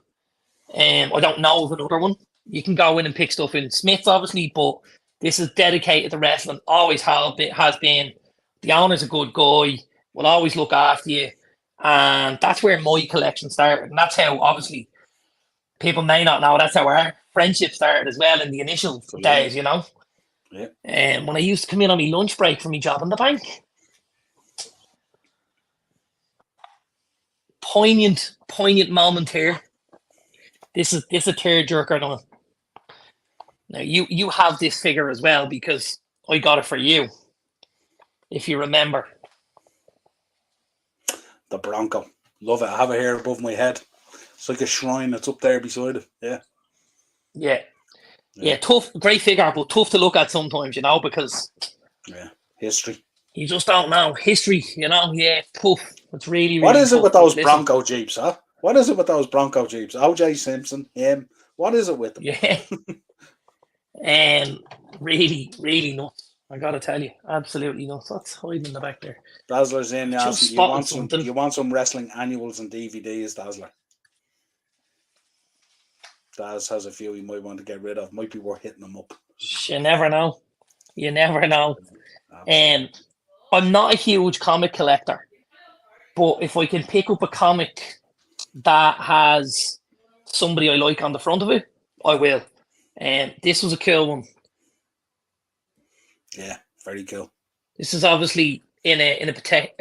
I don't know of another one. You can go in and pick stuff in Smith's, obviously, but this is dedicated to wrestling. Always has been. The owner's a good guy. Will always look after you. And that's where my collection started. And that's how, obviously, people may not know, that's how our friendship started as well in the initial days,
Yeah.
And when I used to come in on my lunch break from my job in the bank. Poignant moment here. This is a tearjerker on it. Now you have this figure as well because I got it for you, if you remember.
The Bronco. Love it. I have it here above my head. It's like a shrine that's up there beside it. Yeah.
Yeah, tough, great figure, but tough to look at sometimes, because
history.
You just don't know. History, tough. It's really, really
What is it with those
Listen,
Bronco Jeeps, huh? What is it with those Bronco Jeeps? OJ Simpson, him. What is it with them?
Yeah. Really, really nuts. I gotta tell you, absolutely nuts. That's hiding in the back there.
Dazzler's in.
Just
You want some wrestling annuals and DVDs, Dazzler? Daz has a few you might want to get rid of. Might be worth hitting them up.
You never know. I'm not a huge comic collector, but if I can pick up a comic that has somebody I like on the front of it, I will. And this was a cool one.
Yeah, very cool.
This is obviously in a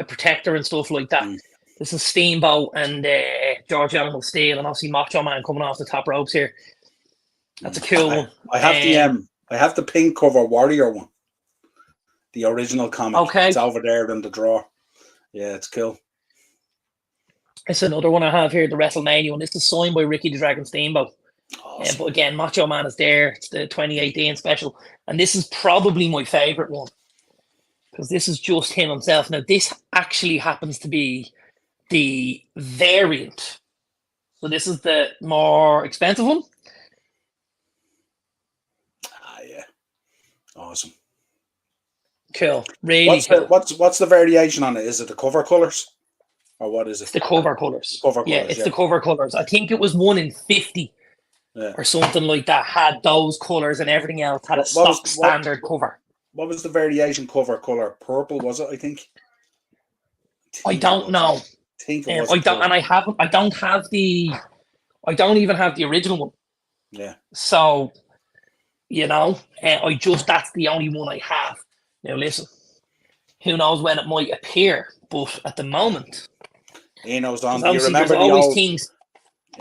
protector and stuff like that. This is Steamboat and George Animal Steel, and obviously Macho Man coming off the top ropes here. That's a cool one.
I have the pink cover Warrior one, the original comic.
Okay,
it's over there in the drawer. Yeah, it's cool.
It's another one I have here, the WrestleMania one. This is signed by Ricky the Dragon Steamboat.
Awesome.
But again, Macho Man is there. It's the 2018 special, and this is probably my favorite one because this is just him himself. Now, this actually happens to be the variant. So this is the more expensive one.
Yeah. Awesome.
Cool. Really cool.
What's the variation on it? Is it the cover colors, or what is
It's
it?
the cover colors.
Cover
Yeah,
colors.
it's
Yeah.
the cover colors. I think it was 1 in 50
Yeah.
or something like that had those colors, and everything else had a stock standard cover.
What was the variation cover color? Purple, was it? I think.
I don't know.
I think it was.
I don't, and I haven't. I don't have the. I don't even have the original one.
Yeah.
So, that's the only one I have. Now listen, who knows when it might appear? But at the moment,
Eno's on. Do you
obviously
remember
there's
the
always
old?
things.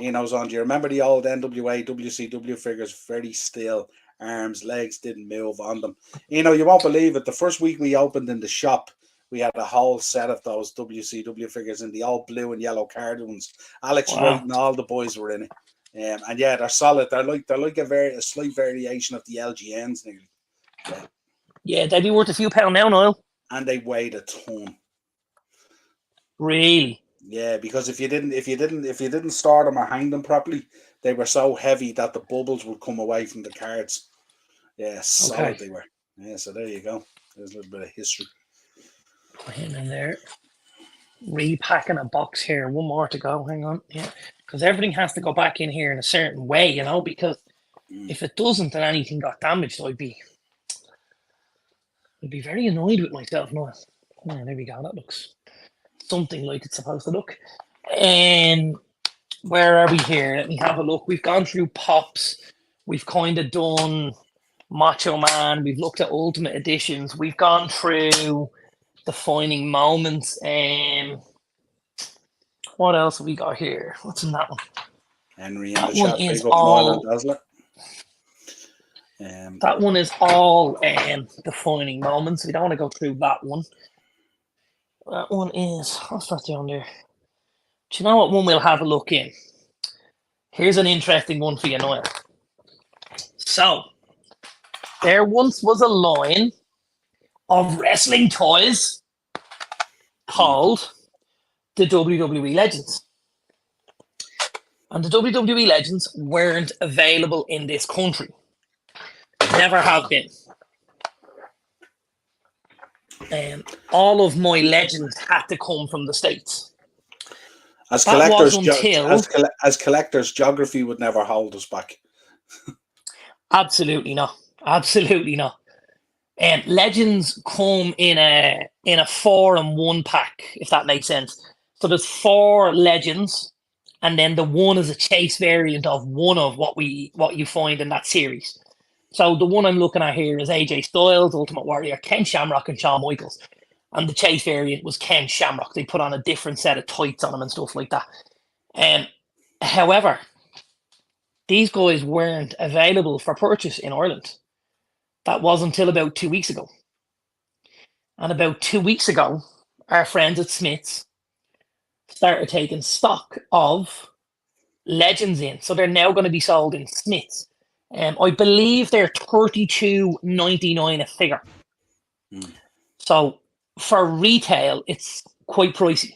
Eno's on. Do you remember the old NWA WCW figures? Very still, arms, legs didn't move on them. You won't believe it. The first week we opened in the shop, we had a whole set of those WCW figures in the old blue and yellow cartoons. Alex Wright and all the boys were in it. And yeah, they're solid. They're like a slight variation of the LGNs nearly.
Yeah, they'd be worth a few pound now, Niall.
And they weighed a ton.
Really?
Yeah, because if you didn't store them or hang them properly, they were so heavy that the bubbles would come away from the cards. Yeah, solid they were. Yeah, so there you go. There's a little bit of history.
Put him in there. Repacking a box here. One more to go. Hang on. Yeah, because everything has to go back in here in a certain way, because if it doesn't and anything got damaged, I'd be very annoyed with myself now. Yeah, there we go. That looks something like it's supposed to look. And where are we here? Let me have a look. We've gone through Pops. We've kind of done Macho Man. We've looked at Ultimate Editions. We've gone through Defining Moments. What else have we got here? What's in that one?
Henry and the Shot, Big Up Moyle and Dazzler.
That one is all Defining Moments. We don't want to go through that one. That one is, what's that down there? Do you know what one we'll have a look in? Here's an interesting one for you, Noel. So, there once was a line of wrestling toys called the WWE Legends. And the WWE Legends weren't available in this country. Never have been. All of my legends had to come from the States.
As collectors, as collectors, geography would never hold us back.
Absolutely not. Absolutely not. Legends come in a 4-in-1 pack, if that makes sense. So there's 4 legends, and then the one is a chase variant of one of what you find in that series. So the one I'm looking at here is AJ Styles, Ultimate Warrior, Ken Shamrock, and Shawn Michaels. And the chase variant was Ken Shamrock. They put on a different set of tights on him and stuff like that. However, these guys weren't available for purchase in Ireland. That was until about 2 weeks ago. And about 2 weeks ago, our friends at Smith's started taking stock of legends in. So they're now going to be sold in Smith's. I believe they're $32.99 a figure. So for retail, it's quite pricey.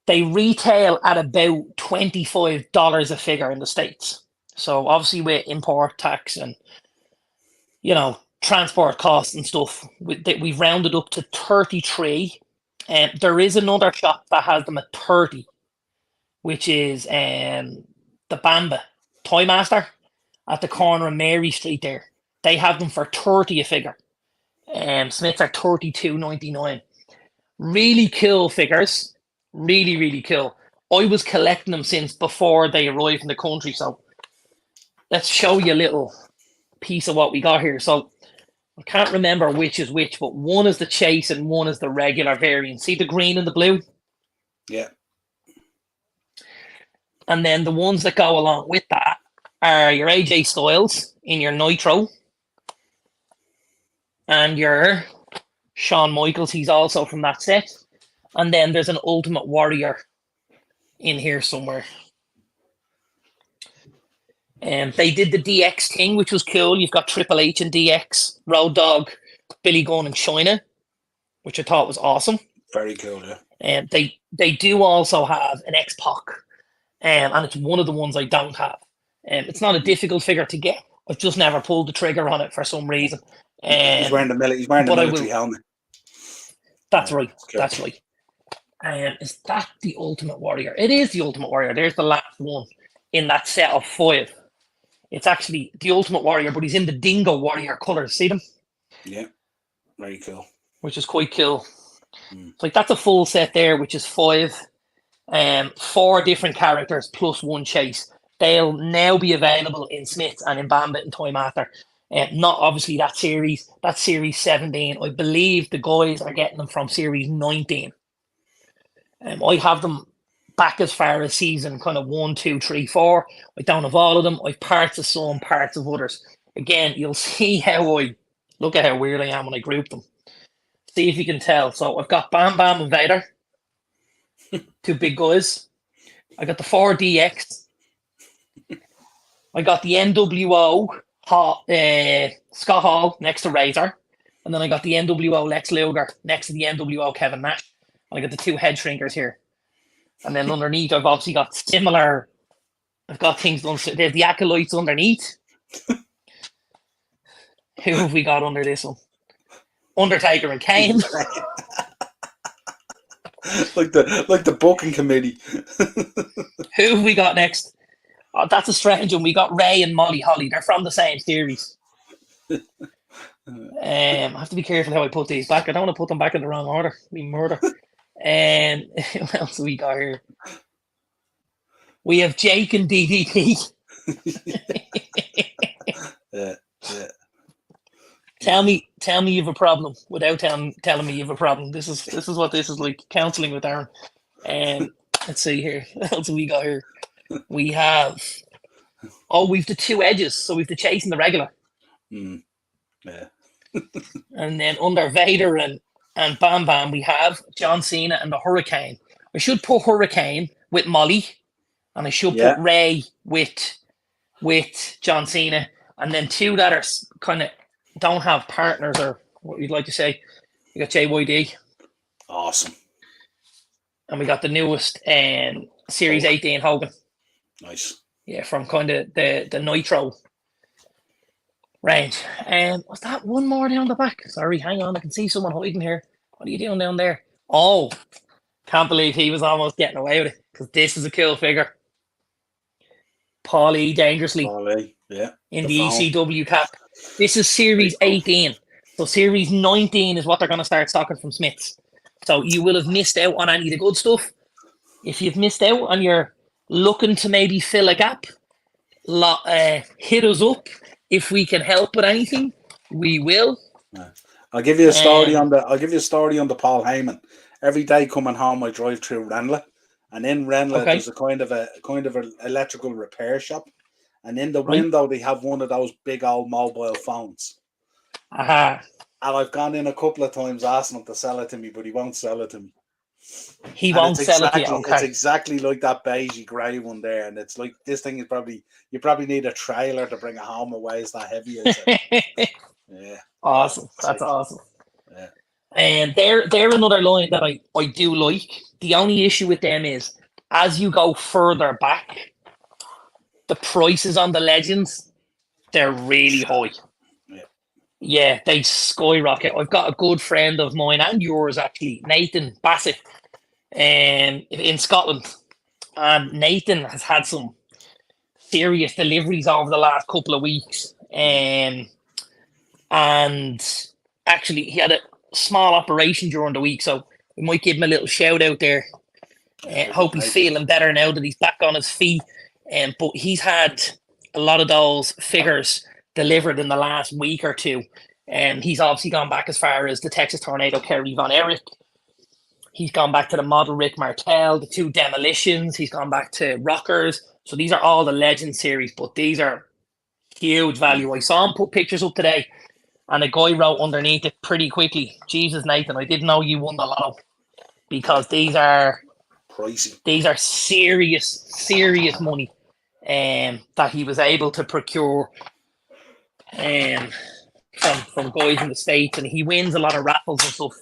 They retail at about $25 a figure in the States. So obviously with import tax and, transport costs and stuff, we've rounded up to 33. There is another shop that has them at 30, which is the Bamba Toy Master at the corner of Mary Street there. They have them for 30 a figure. Smiths are $32.99. Really cool figures. Really, really cool. I was collecting them since before they arrived in the country. So let's show you a little piece of what we got here. So I can't remember which is which, but one is the chase and one is the regular variant. See the green and the blue?
Yeah.
And then the ones that go along with that are your AJ Styles in your Nitro and your Shawn Michaels. He's also from that set. And then there's an Ultimate Warrior in here somewhere. They did the DX thing, which was cool. You've got Triple H and DX, Road Dogg, Billy Gunn and China, which I thought was awesome.
Very cool, yeah.
And they do also have an X-Pac, and it's one of the ones I don't have. It's not a difficult figure to get. I've just never pulled the trigger on it for some reason.
He's wearing the
But I
military
will.
helmet.
That's
Yeah,
right.
it's cool.
That's right. Is that the Ultimate Warrior? It is the Ultimate Warrior. There's the last one in that set of 5. It's actually the Ultimate Warrior, but he's in the Dingo Warrior colours. See them?
Yeah, very cool.
Which is quite cool. It's like that's a full set there, which is 5. 4 different characters plus 1 chase. They'll now be available in Smiths and in Bambit and Time After. Not obviously that series. That's series 17. I believe the guys are getting them from series 19. I have them back as far as season kind of 1, 2, 3, 4. I don't have all of them. I've parts of some, parts of others. Again, you'll see how I look at how weird I am when I group them. See if you can tell. So I've got Bam Bam and Vader. 2 big guys. I got the 4DX. I got the NWO Scott Hall next to Razor. And then I got the NWO Lex Luger next to the NWO Kevin Nash. And I got the 2 head shrinkers here. And then underneath, I've obviously got similar. I've got things done. There's the acolytes underneath. Who have we got under this one? Undertaker and Kane.
like the booking committee.
Who have we got next? Oh, that's a strange one. We got Ray and Molly Holly. They're from the same series. I have to be careful how I put these back. I don't want to put them back in the wrong order. We murder. What else have we got here? We have Jake and DDT.
Yeah.
Tell me you have a problem without telling me you have a problem. This is what this is like, counselling with Darren. Let's see here. What else have we got here? We've the 2 edges. So we've the chase and the regular.
Yeah.
And then under Vader and Bam Bam, we have John Cena and the Hurricane. I should put Hurricane with Molly, and I should put Ray with John Cena, and then 2 that are kind of don't have partners, or what you'd like to say. You got JYD.
Awesome.
And we got the newest Series 18 Hogan.
Nice.
Yeah, from kind of the Nitro range. Was that one more down the back? Sorry, hang on. I can see someone hiding here. What are you doing down there? Oh, can't believe he was almost getting away with it, because this is a cool figure. Paulie Dangerously.
Paulie, yeah.
In the ECW cap. This is Series 18. So Series 19 is what they're going to start stocking from Smiths. So you will have missed out on any of the good stuff. If you've missed out and you're looking to maybe fill a gap, hit us up. If we can help with anything, we will.
Yeah. I'll give you a story on the Paul Heyman. Every day coming home, I drive through Renla, and in Renla there's a kind of an electrical repair shop, and in the window they have one of those big old mobile phones.
And
I've gone in a couple of times asking him to sell it to me, but he won't sell it to me.
He won't sell it to you. Okay.
It's exactly like that beigey grey one there, and it's like this thing is you probably need a trailer to bring it home. It weighs that heavy. Yeah.
Awesome. That's awesome.
Yeah.
And they're another line that I do like. The only issue with them is as you go further back, the prices on the Legends, they're really high. Yeah, they skyrocket. I've got a good friend of mine and yours actually, Nathan Bassett, in Scotland. And Nathan has had some serious deliveries over the last couple of weeks. And actually he had a small operation during the week, so we might give him a little shout out there. Hope he's feeling better now that he's back on his feet. But he's had a lot of those figures delivered in the last week or 2. He's obviously gone back as far as the Texas Tornado Kerry Von Erich. He's gone back to the model Rick Martel, the 2 Demolitions. He's gone back to Rockers. So these are all the Legend series, but these are huge value. I saw him put pictures up today, and a guy wrote underneath it pretty quickly, Jesus, Nathan, I didn't know you won the lotto, because these are
pricey. These are
serious money that he was able to procure from guys in the States, and he wins a lot of raffles and stuff.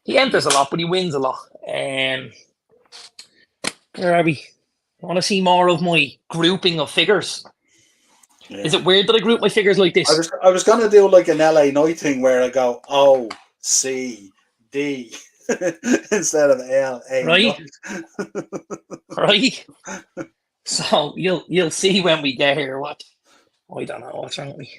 He enters a lot, but he wins a lot. Where are we? I want to see more of my grouping of figures. Is it weird that I group my figures like this?
I was gonna do like an LA Night thing where I go O C D instead of L A
Right?
Night.
Right? So you'll see when we get here what I don't know what's wrong with me.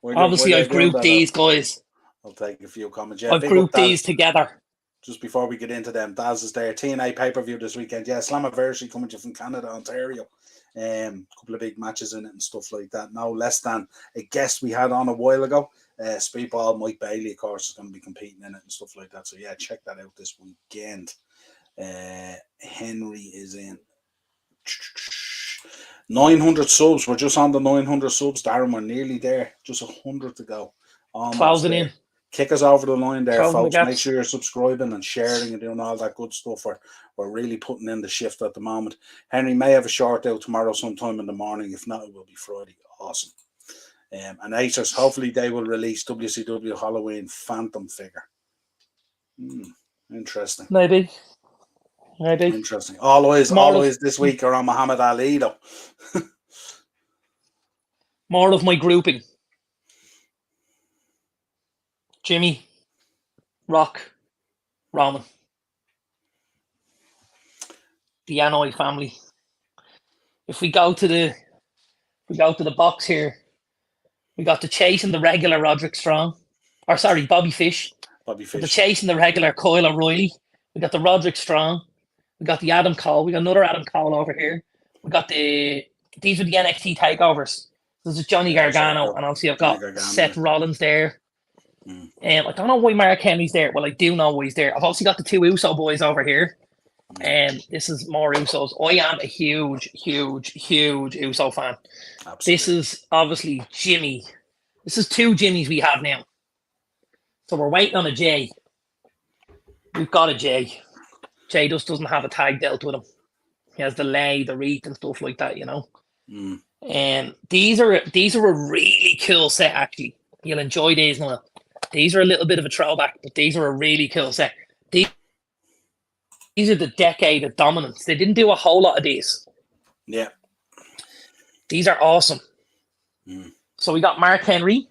Obviously
While you're
I've
doing
grouped
that,
these guys.
I'll take a few comments. Yeah,
I've
big up
grouped
Daz.
these together.
Just before we get into them, Daz is there. TNA pay-per-view this weekend. Yeah, Slammiversary coming to you from Canada, Ontario. Couple of big matches in it and stuff like that. No less than a guest we had on a while ago. Speedball Mike Bailey, of course, is going to be competing in it and stuff like that. So yeah, check that out this weekend. Henry is in 900 subs. We're just on the 900 subs, Darren. We're nearly there. Just 100 to go. Almost
Closing
there.
in.
Kick us over the line there,
Closing the
folks. Make
gaps.
sure you're subscribing and sharing and doing all that good stuff. We're really putting in the shift at the moment. Henry may have a short out tomorrow sometime in the morning. If not, it will be Friday. Awesome. And Acers, hopefully they will release WCW Halloween Phantom figure. Interesting.
Maybe.
Interesting. Always this week are on Muhammad Ali though.
More of my grouping. Jimmy, Rock, Roman. The Anoy family. If we go to the box here, we got the Chase and the regular Roderick Strong. Or sorry, Bobby Fish. The Chase and the regular Coyle O'Reilly. We got the Roderick Strong. We got the Adam Cole. We got another Adam Cole over here. We got these are the NXT takeovers. This is Johnny Gargano, and obviously I've got Seth Rollins there. I don't know why Mark Henry's there. Well, I do know why he's there. I've also got the two Uso boys over here. This is more Usos. I am a huge Uso fan. Absolutely. This is obviously Jimmy. This is two Jimmys we have now. So we're waiting on a J. We've got a J. J just doesn't have a tag dealt with him. He has the lay, the wreath, and stuff like that, you know. And these are a really cool set, actually. You'll enjoy these now. These are a little bit of a throwback, but these are a really cool set. These are the Decade of Dominance. They didn't do a whole lot of these.
Yeah.
These are awesome. So we got Mark Henry.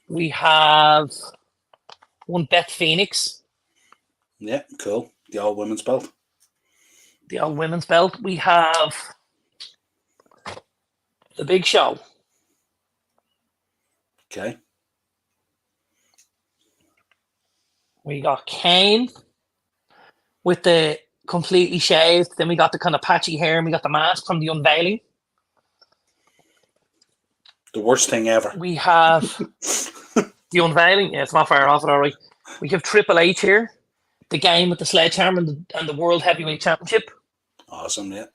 We have one Beth Phoenix.
Yeah, cool. The old women's belt.
We have the Big Show.
Okay.
We got Kane with the completely shaved. Then we got the kind of patchy hair, and we got the mask from the unveiling.
The worst thing ever.
We have the unveiling. Yeah, it's not far off it, all right. We have Triple H here. The game with the sledgehammer and the World Heavyweight Championship.
Awesome, yeah.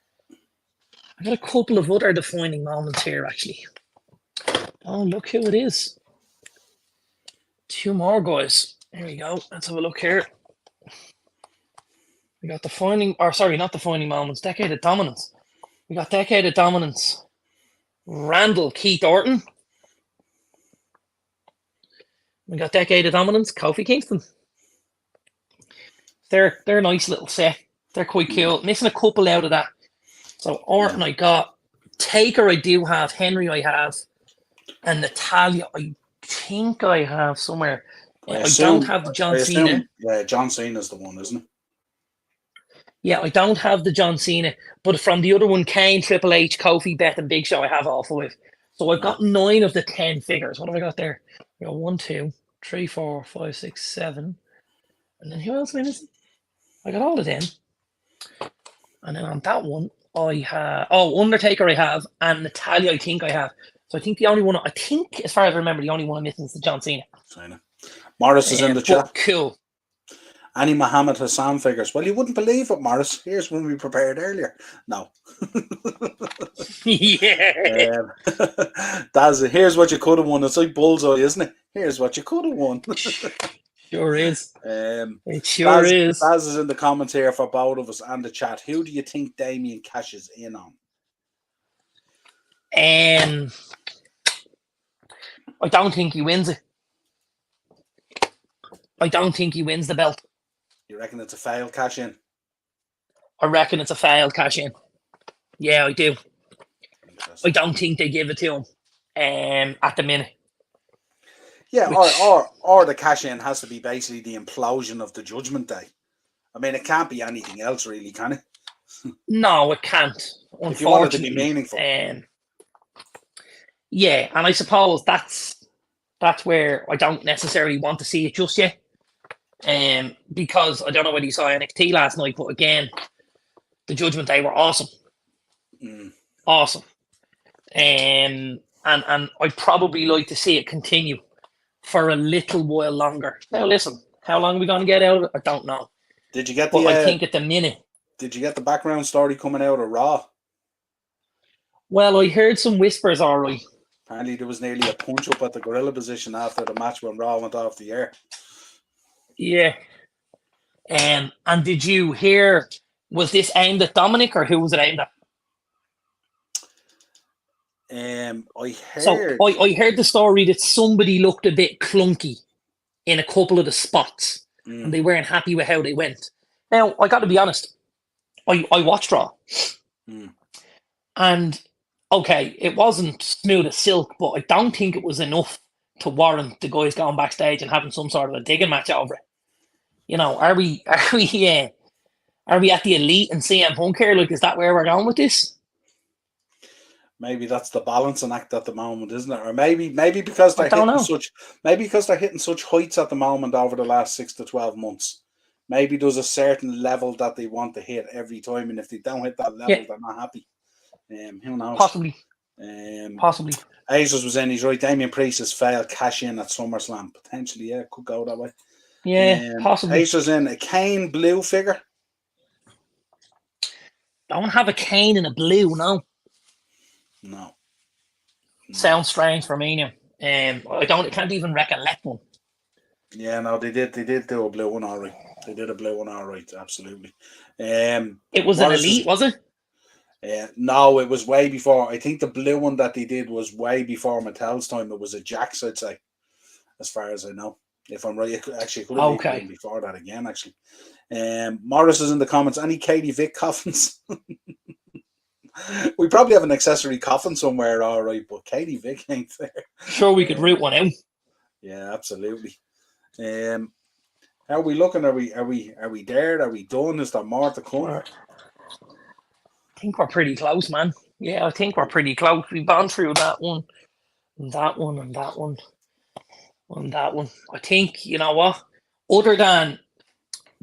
I got a couple of other defining moments here, actually. Oh, look who it is. Two more guys. There we go. Let's have a look here. We got not defining moments, Decade of Dominance. We got Decade of Dominance. Randall Keith Orton. We got Decade of Dominance, Kofi Kingston. They're a nice little set. They're quite cool. Missing a couple out of that. So Orton I got. Taker I do have. Henry I have. And Natalia I think I have somewhere. I don't have the John Cena.
Yeah, John Cena's the one, isn't it?
Yeah, I don't have the John Cena. But from the other one, Kane, Triple H, Kofi, Beth, and Big Show, I have all 5. So I've got 9 of the 10 figures. What have I got there? We got 1, 2, 3, 4, 5, 6, 7. And then who else am I missing? I got all of them. And then on that one, I have... Oh, Undertaker I have. And Natalia I think I have. So I think the only one... as far as I remember, the only one I'm missing is the John Cena.
Morris is in the chat.
Cool.
Any Muhammad Hassan figures? Well, you wouldn't believe it, Morris. Here's one we prepared earlier. No.
Yeah.
Here's what you could have won. It's like bullseye, isn't it? Here's what you could have won.
Sure is. It sure
Baz,
is.
Baz is in the comments here for both of us and the chat. Who do you think Damien cashes in on?
I don't think he wins it. I don't think he wins the belt.
You reckon it's a failed cash in?
I reckon it's a failed cash in. Yeah, I do. I
Interesting.
don't think they give it to him at the minute.
Yeah,
Which
or the cash in has to be basically the implosion of the Judgment Day. I mean, it can't be anything else, really, can it?
no, it can't.
If you want it to be
Unfortunately,
meaningful.
yeah, and I suppose that's where I don't necessarily want to see it just yet. Because I don't know whether you saw NXT last night, but again, the Judgment Day were awesome. Awesome. And I'd probably like to see it continue for a little while longer. Now listen, how long are we gonna get out of it? I don't know.
Did you get
But I think at the minute.
Did you get the background story coming out of Raw?
Well, I heard some whispers, all right.
Apparently there was nearly a punch up at the gorilla position after the match when Raw went off the air.
Yeah. And did you hear, was this aimed at Dominic or who was it aimed at?
I heard.
So I heard the story that somebody looked a bit clunky in a couple of the spots and they weren't happy with how they went. Now, I got to be honest, I watched Raw. And, okay, it wasn't smooth as silk, but I don't think it was enough to warrant the guys going backstage and having some sort of a digging match over it. You know, are we at the Elite and CM Punk here? Like, is that where we're going with this?
Maybe that's the balancing act at the moment, isn't it? Or maybe because they're hitting such heights at the moment over the last 6 to 12 months. Maybe there's a certain level that they want to hit every time, and if they don't hit that level, they're not happy. Who knows?
Possibly.
Aces was in. He's right. Damien Priest has failed cash in at SummerSlam. Potentially, yeah, could go that way.
Yeah, possibly.
Aces in a Kane blue figure.
Don't have a Kane in a blue, no.
No.
Sounds strange for me now. I can't even recollect one.
Yeah, no, they did do a blue one, all right. They did a blue one, all right, absolutely.
It was an Elite, was it?
No, it was way before. I think the blue one that they did was way before Mattel's time. It was a Jax, I'd say, as far as I know. If I'm right, it could have been before that again, actually. Morris is in the comments. Any Katie Vick coffins? We probably have an accessory coffin somewhere, all right, but Katie Vick ain't there.
Sure, we could root one out.
Yeah, absolutely. How are we looking? Are we there? Are we done? Is there more to come?
I think we're pretty close, man. Yeah, I think we're pretty close. We've gone through that one, and that one, and that one, and that one. I think, you know what? Other than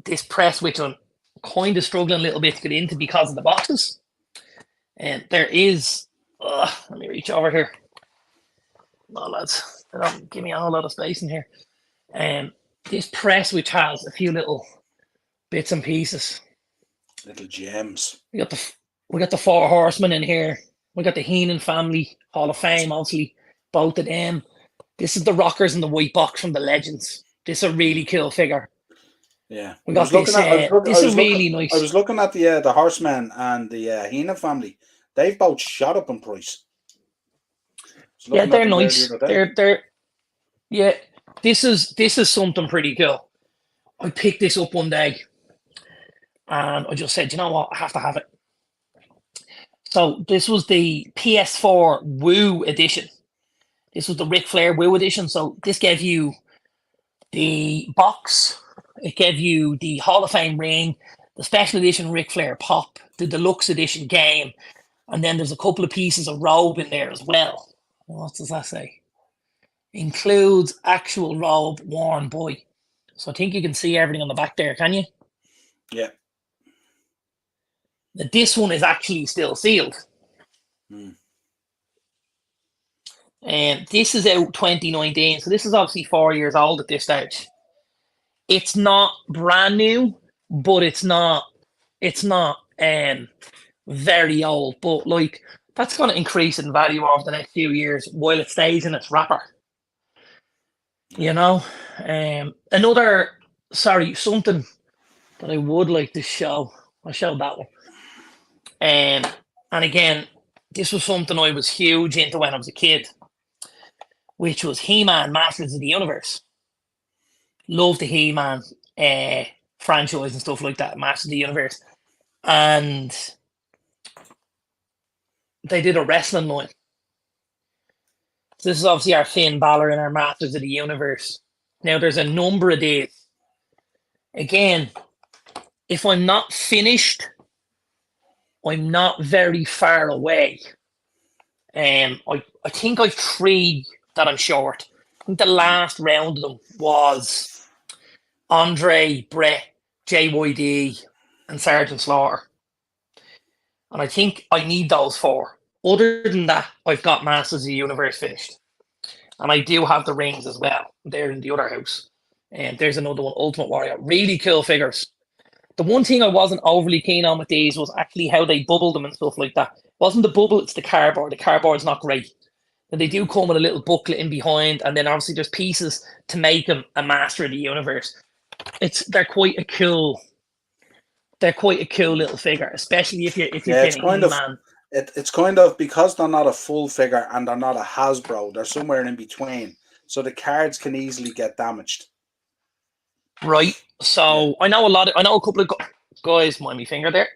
this press, which I'm kind of struggling a little bit to get into because of the boxes, and there is. Let me reach over here. No, lads, they don't give me a whole lot of space in here. This press, which has a few little bits and pieces,
little gems.
We got the Four Horsemen in here. We got the Heenan family, Hall of Fame, obviously, both of them. This is the Rockers in the white box from the Legends. This is a really cool figure.
Yeah,
we got this. This is really nice.
I was looking at the Horsemen and the Heenan family. They've both shot up in price.
Yeah, they're nice. They're yeah. This is something pretty cool. I picked this up one day, and I just said, you know what, I have to have it. So this was the PS4 Woo edition. This was the Ric Flair Woo edition. So this gave you the box. It gave you the Hall of Fame ring, the special edition Ric Flair pop, the deluxe edition game, and then there's a couple of pieces of robe in there as well. What does that say? Includes actual robe worn by. So I think you can see everything on the back there, can you?
Yeah.
This one is actually still sealed. And this is out 2019, so this is obviously 4 years old at this stage. It's not brand new, but it's not very old. But like, that's going to increase in value over the next few years while it stays in its wrapper. You know, something that I would like to show. I showed that one. And again, this was something I was huge into when I was a kid, which was He-Man Masters of the Universe. Loved the He-Man franchise and stuff like that, Masters of the Universe. And they did a wrestling line. So this is obviously our Finn Balor and our Masters of the Universe. Now, there's a number of days. Again, if I'm not finished, I'm not very far away. I think I've 3 that I'm short. I think the last round of them was Andre, Brett, JYD, and Sergeant Slaughter. And I think I need those 4. Other than that, I've got Masters of the Universe finished. And I do have the rings as well. They're in the other house. And there's another one, Ultimate Warrior. Really cool figures. The one thing I wasn't overly keen on with these was actually how they bubbled them and stuff like that. It wasn't the bubble, it's the cardboard. The cardboard's not great. And they do come with a little booklet in behind, and then obviously there's pieces to make them a Master of the Universe. They're quite a cool little figure, especially if you're
it's
kind
of
man.
It's kind of, because they're not a full figure and they're not a Hasbro, they're somewhere in between, so the cards can easily get damaged.
Right. So I know a couple of guys, mind me finger there.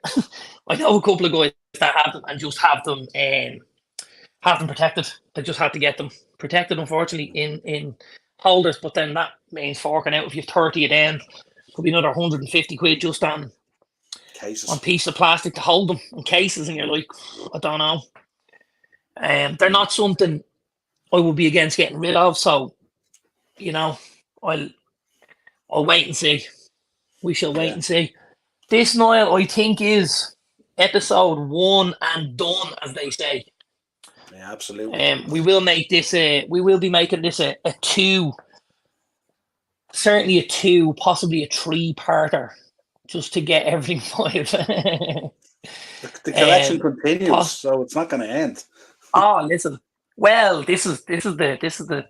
I know a couple of guys that have them and just have them protected. They just have to get them protected, unfortunately, in holders. But then that means forking out. If you've 30 of them, could be another 150 quid just on
cases,
on piece of plastic to hold them in cases, and you're like, I don't know. They're not something I would be against getting rid of. So, I'll wait and see. We shall wait and see. This, Niall, I think is episode 1 and done, as they say.
Yeah, absolutely.
We will make this we will be making this a 2, certainly a 2, possibly a 3-parter, just to get everything 5.
The collection continues, so it's not going to end.
Oh, listen. Well, this is the truth of it, This is the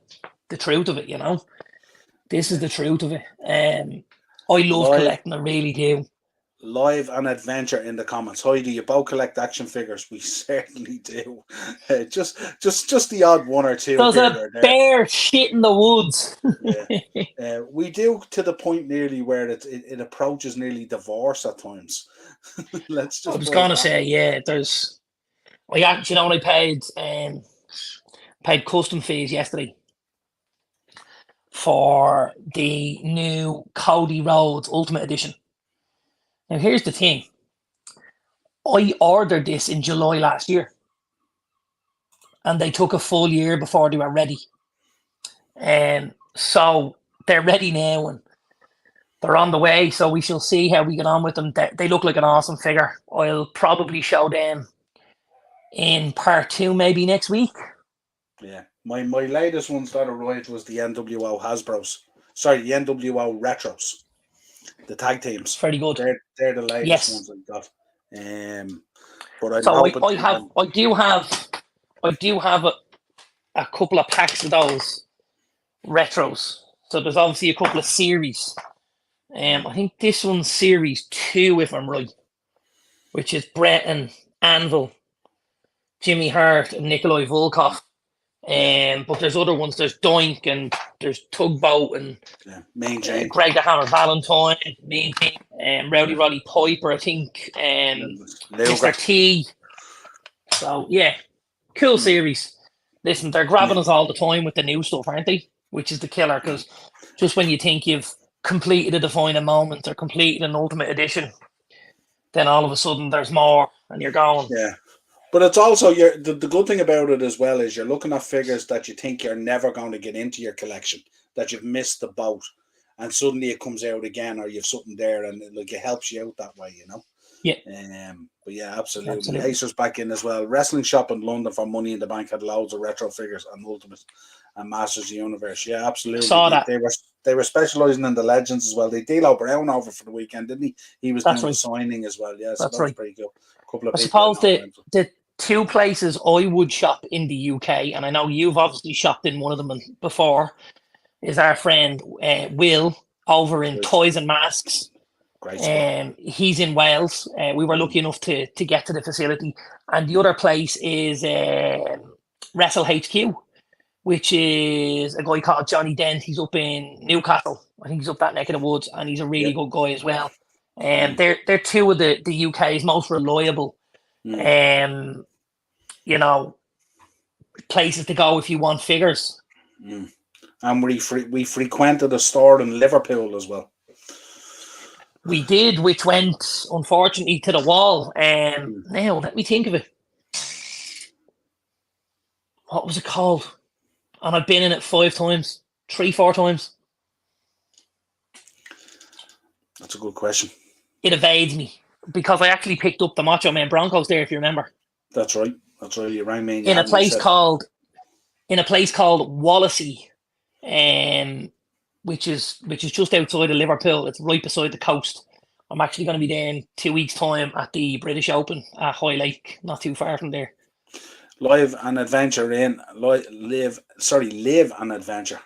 truth of it. I love collecting, I really do.
Live and adventure in the comments. Hi, do you both collect action figures? We certainly do. Just the odd one or two.
There's a bear shit in the woods.
We do, to the point nearly where it approaches nearly divorce at times. Let's just.
I was gonna say, yeah. I paid custom fees yesterday for the new Cody Rhodes Ultimate Edition. Now, here's the thing. I ordered this in July last year, and they took a full year before they were ready. So they're ready now, and they're on the way, so we shall see how we get on with them. They look like an awesome figure. I'll probably show them in part 2 maybe next week.
Yeah. My latest ones that arrived was the NWO Hasbros. Sorry, the NWO Retros. The tag teams.
Very good.
They're the latest ones I got. But
I do have a couple of packs of those retros. So there's obviously a couple of series. I think this one's series 2, if I'm right, which is Brett and Anvil, Jimmy Hart and Nikolai Volkov. But there's other ones. There's Doink and there's Tugboat and Greg the Hammer Valentine, Mean Thing, Rowdy Roddy Piper, I think, Mr. T. So yeah, cool series. Listen, they're grabbing us all the time with the new stuff, aren't they? Which is the killer, because just when you think you've completed a defining moment or completed an Ultimate Edition, then all of a sudden there's more, and you're going.
Yeah. But it's also the good thing about it as well is you're looking at figures that you think you're never going to get into your collection, that you've missed the boat, and suddenly it comes out again, or you've something there, and it helps you out that way,
Yeah.
But yeah, absolutely. Acer's back in as well. Wrestling Shop in London for Money in the Bank had loads of retro figures and Ultimate and Masters of the Universe. Yeah, absolutely.
Saw that.
They were specialising in the Legends as well. They D'Lo Brown over for the weekend, didn't he? He was doing the signing as well. Yeah, so that's right. Pretty cool. I
suppose the 2 places I would shop in the UK, and I know you've obviously shopped in one of them before, is our friend Will over in Toys and Masks.
Great.
He's in Wales. We were lucky enough to get to the facility. And the other place is Wrestle HQ, which is a guy called Johnny Dent. He's up in Newcastle. I think he's up that neck of the woods, and he's a really good guy as well. They're 2 of the UK's most reliable you know, places to go if you want figures.
Mm. And we frequented a store in Liverpool as well.
We did, which went unfortunately to the wall.
Mm.
Now let me think of it. What was it called? And I've been in it 5 times, 3, 4 times.
That's a good question.
It evades me because I actually picked up the Macho Man Broncos there, if you remember.
That's right. That's right. You rang me and you
In a
had me
place
set.
called Wallasey, which is just outside of Liverpool. It's right beside the coast. I'm actually going to be there in 2 weeks' time at the British Open at High Lake, not too far from there.
Live an adventure. Live an adventure.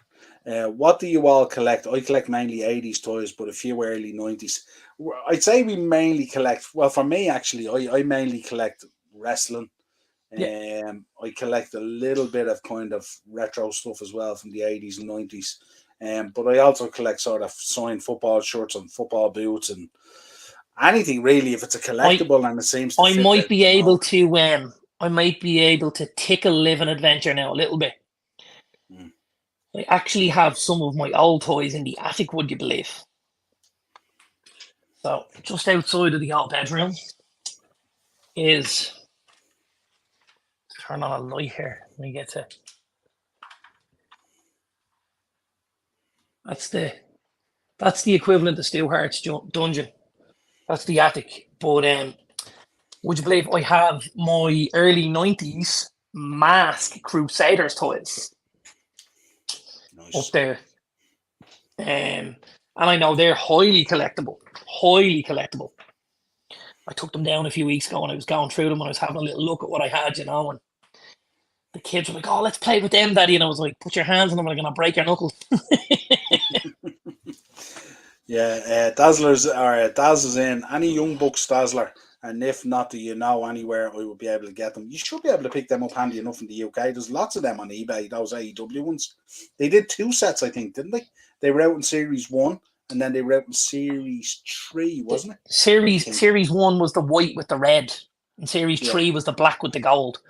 What do you all collect? I collect mainly 80s toys, but a few early 90s. I'd say we mainly collect, well, for me, actually, I mainly collect wrestling.
Yeah.
I collect a little bit of kind of retro stuff as well from the 80s and 90s. But I also collect sort of signed football shirts and football boots and anything really, if it's a collectible and it seems to
I
fit
might
the
be able
mold.
to I might be able to tickle Live an Adventure now a little bit.
Mm.
I actually have some of my old toys in the attic, would you believe? So just outside of the old bedroom is, turn on a light here. Let me get to, that's the equivalent of Stu Hart's dungeon. That's the attic. But would you believe I have my early 90s Mask Crusaders toys up
Nice.
there? And I know they're highly collectible. Highly collectible. I took them down a few weeks ago and I was going through them and I was having a little look at what I had, and the kids were like, "Oh, let's play with them, Daddy." And I was like, "Put your hands on them, I'm going to break your knuckles."
Yeah, Daz is in any Young Bucks Dazzler, and if not, do you know anywhere I will be able to get them? You should be able to pick them up handy enough in the UK. There's lots of them on eBay. Those AEW ones. They did 2 sets, I think, didn't they? They were out in Series 1, and then they were out in Series 3, wasn't it? I think.
Series 1 was the white with the red, and Series
Yeah,
3 was the black with the gold.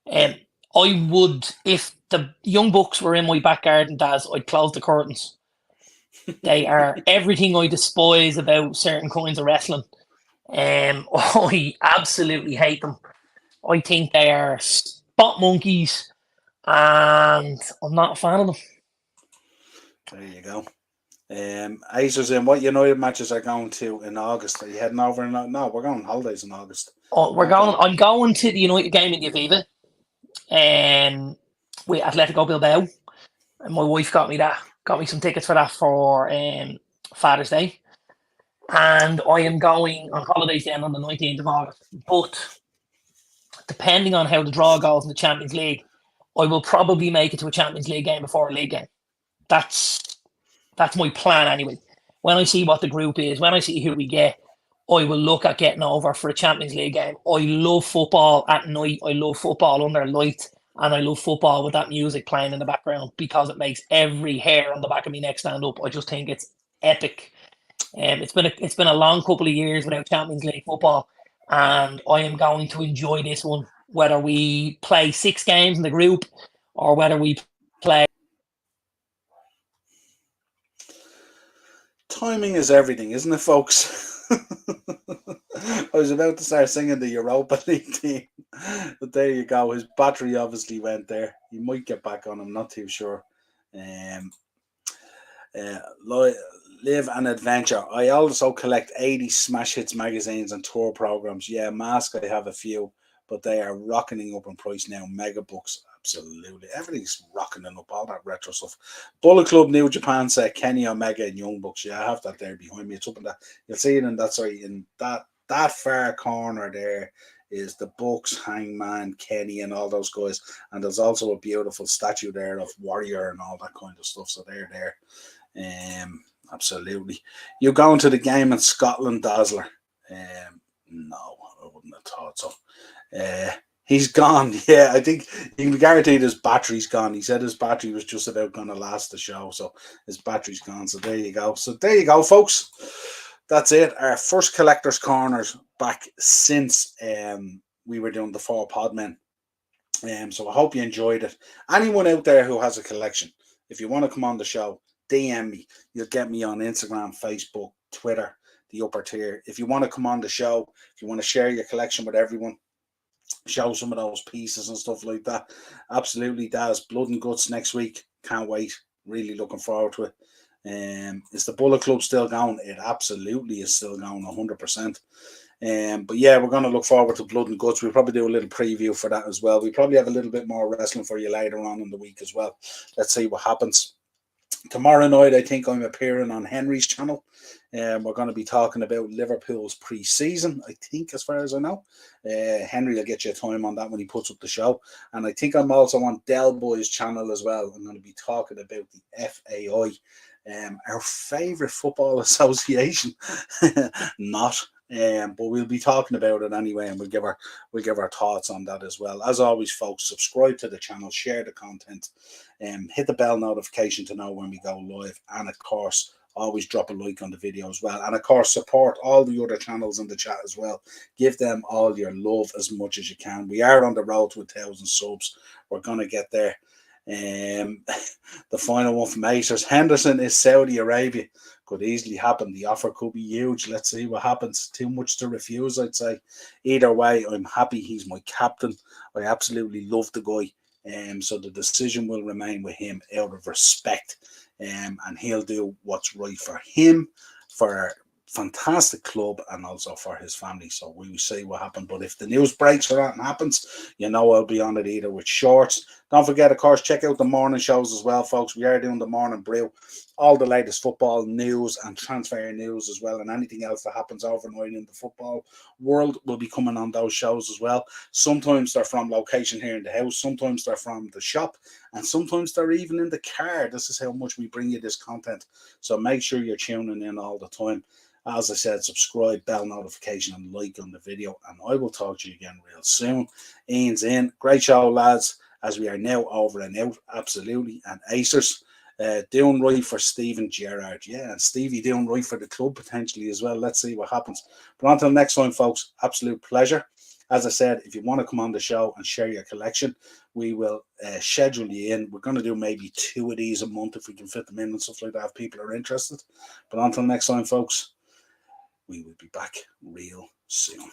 yeah.
I would, if the Young Bucks were in my back garden, Daz, I'd close the curtains. They are everything I despise about certain kinds of wrestling. I absolutely hate them. I think they are spot monkeys, and I'm not a fan of them.
There you go. Acer's in. What United matches are going to in August? Are you heading over? No, we're going on holidays in August.
Oh,
We're not going.
I'm going to the United game in the Aviva, with Atletico Bilbao, and my wife got me some tickets for that for Father's Day, and I am going on holidays then on the 19th of August. But depending on how the draw goes in the Champions League, I will probably make it to a Champions League game before a league game. That's my plan anyway. When I see what the group is, when I see who we get, I will look at getting over for a Champions League game. I love football at night. I love football under light, and I love football with that music playing in the background because it makes every hair on the back of my neck stand up. I just think it's epic. It's been a long couple of years without Champions League football, and I am going to enjoy this one. Whether we play 6 games in the group or whether we play.
Timing is everything, isn't it, folks? I was about to start singing the Europa League team, but there you go. His battery obviously went there. He might get back on. I'm not too sure. Um, Live an Adventure. I also collect 80 smash hits magazines and tour programs. Yeah, Mask, I have a few, but they are rocketing up in price now. Mega books, absolutely. Everything's rocketing up, all that retro stuff. Bullet Club New Japan set, Kenny Omega and Young Bucks. Yeah, I have that there behind me. It's up in that. You'll see it in that, sorry, in that far corner there is the Bucks, Hangman, Kenny, and all those guys. And there's also a beautiful statue there of Warrior and all that kind of stuff. So they're there. Absolutely. You going to the game in Scotland, Dazzler? No, I wouldn't have thought so. He's gone. Yeah, I think you can be guaranteed his battery's gone. He said his battery was just about going to last the show, so his battery's gone. So there you go. So there you go, folks. That's it. Our first collector's corners back since we were doing the 4 Podmen. So I hope you enjoyed it. Anyone out there who has a collection, if you want to come on the show, DM me. You'll get me on Instagram, Facebook, Twitter, the upper tier. If you want to come on the show, if you want to share your collection with everyone, show some of those pieces and stuff like that. Absolutely, Daz. Blood and Guts next week. Can't wait. Really looking forward to it. Is the Bullet Club still going? It absolutely is still going 100%. But yeah, we're going to look forward to Blood and Guts. We'll probably do a little preview for that as well. We probably have a little bit more wrestling for you later on in the week as well. Let's see what happens. Tomorrow night, I think I'm appearing on Henry's channel. We're going to be talking about Liverpool's pre-season, I think, as far as I know. Henry will get you a time on that when he puts up the show. And I think I'm also on Del Boy's channel as well. I'm going to be talking about the FAI, our favourite football association. Not. But we'll be talking about it anyway, and we'll give our thoughts on that as well. As always, folks, subscribe to the channel, share the content, hit the bell notification to know when we go live, and of course, always drop a like on the video as well. And of course, support all the other channels in the chat as well. Give them all your love as much as you can. We are on the road to 1,000 subs. We're gonna get there. The final one from Acers. Henderson is Saudi Arabia. Could easily happen. The offer could be huge. Let's see what happens. Too much to refuse, I'd say. Either way, I'm happy. He's my captain. I absolutely love the guy. So the decision will remain with him out of respect. And he'll do what's right for him, for a fantastic club, and also for his family. So we will see what happens. But if the news breaks or that happens, you know I'll be on it either with shorts. Don't forget, of course, check out the morning shows as well, folks. We are doing the morning brew, all the latest football news and transfer news as well, and anything else that happens overnight in the football world will be coming on those shows as well. Sometimes they're from location here in the house, sometimes they're from the shop, and sometimes they're even in the car. This is how much we bring you this content. So make sure you're tuning in all the time. As I said, subscribe, bell notification, and like on the video, and I will talk to you again real soon. Ian's in. Great show, lads, as we are now over and out, absolutely. And Acers, doing right for Stephen Gerrard. Yeah, and Stevie doing right for the club potentially as well. Let's see what happens. But until next time, folks, absolute pleasure. As I said, if you want to come on the show and share your collection, we will schedule you in. We're going to do maybe 2 of these a month if we can fit them in and stuff like that if people are interested. But until next time, folks, we will be back real soon.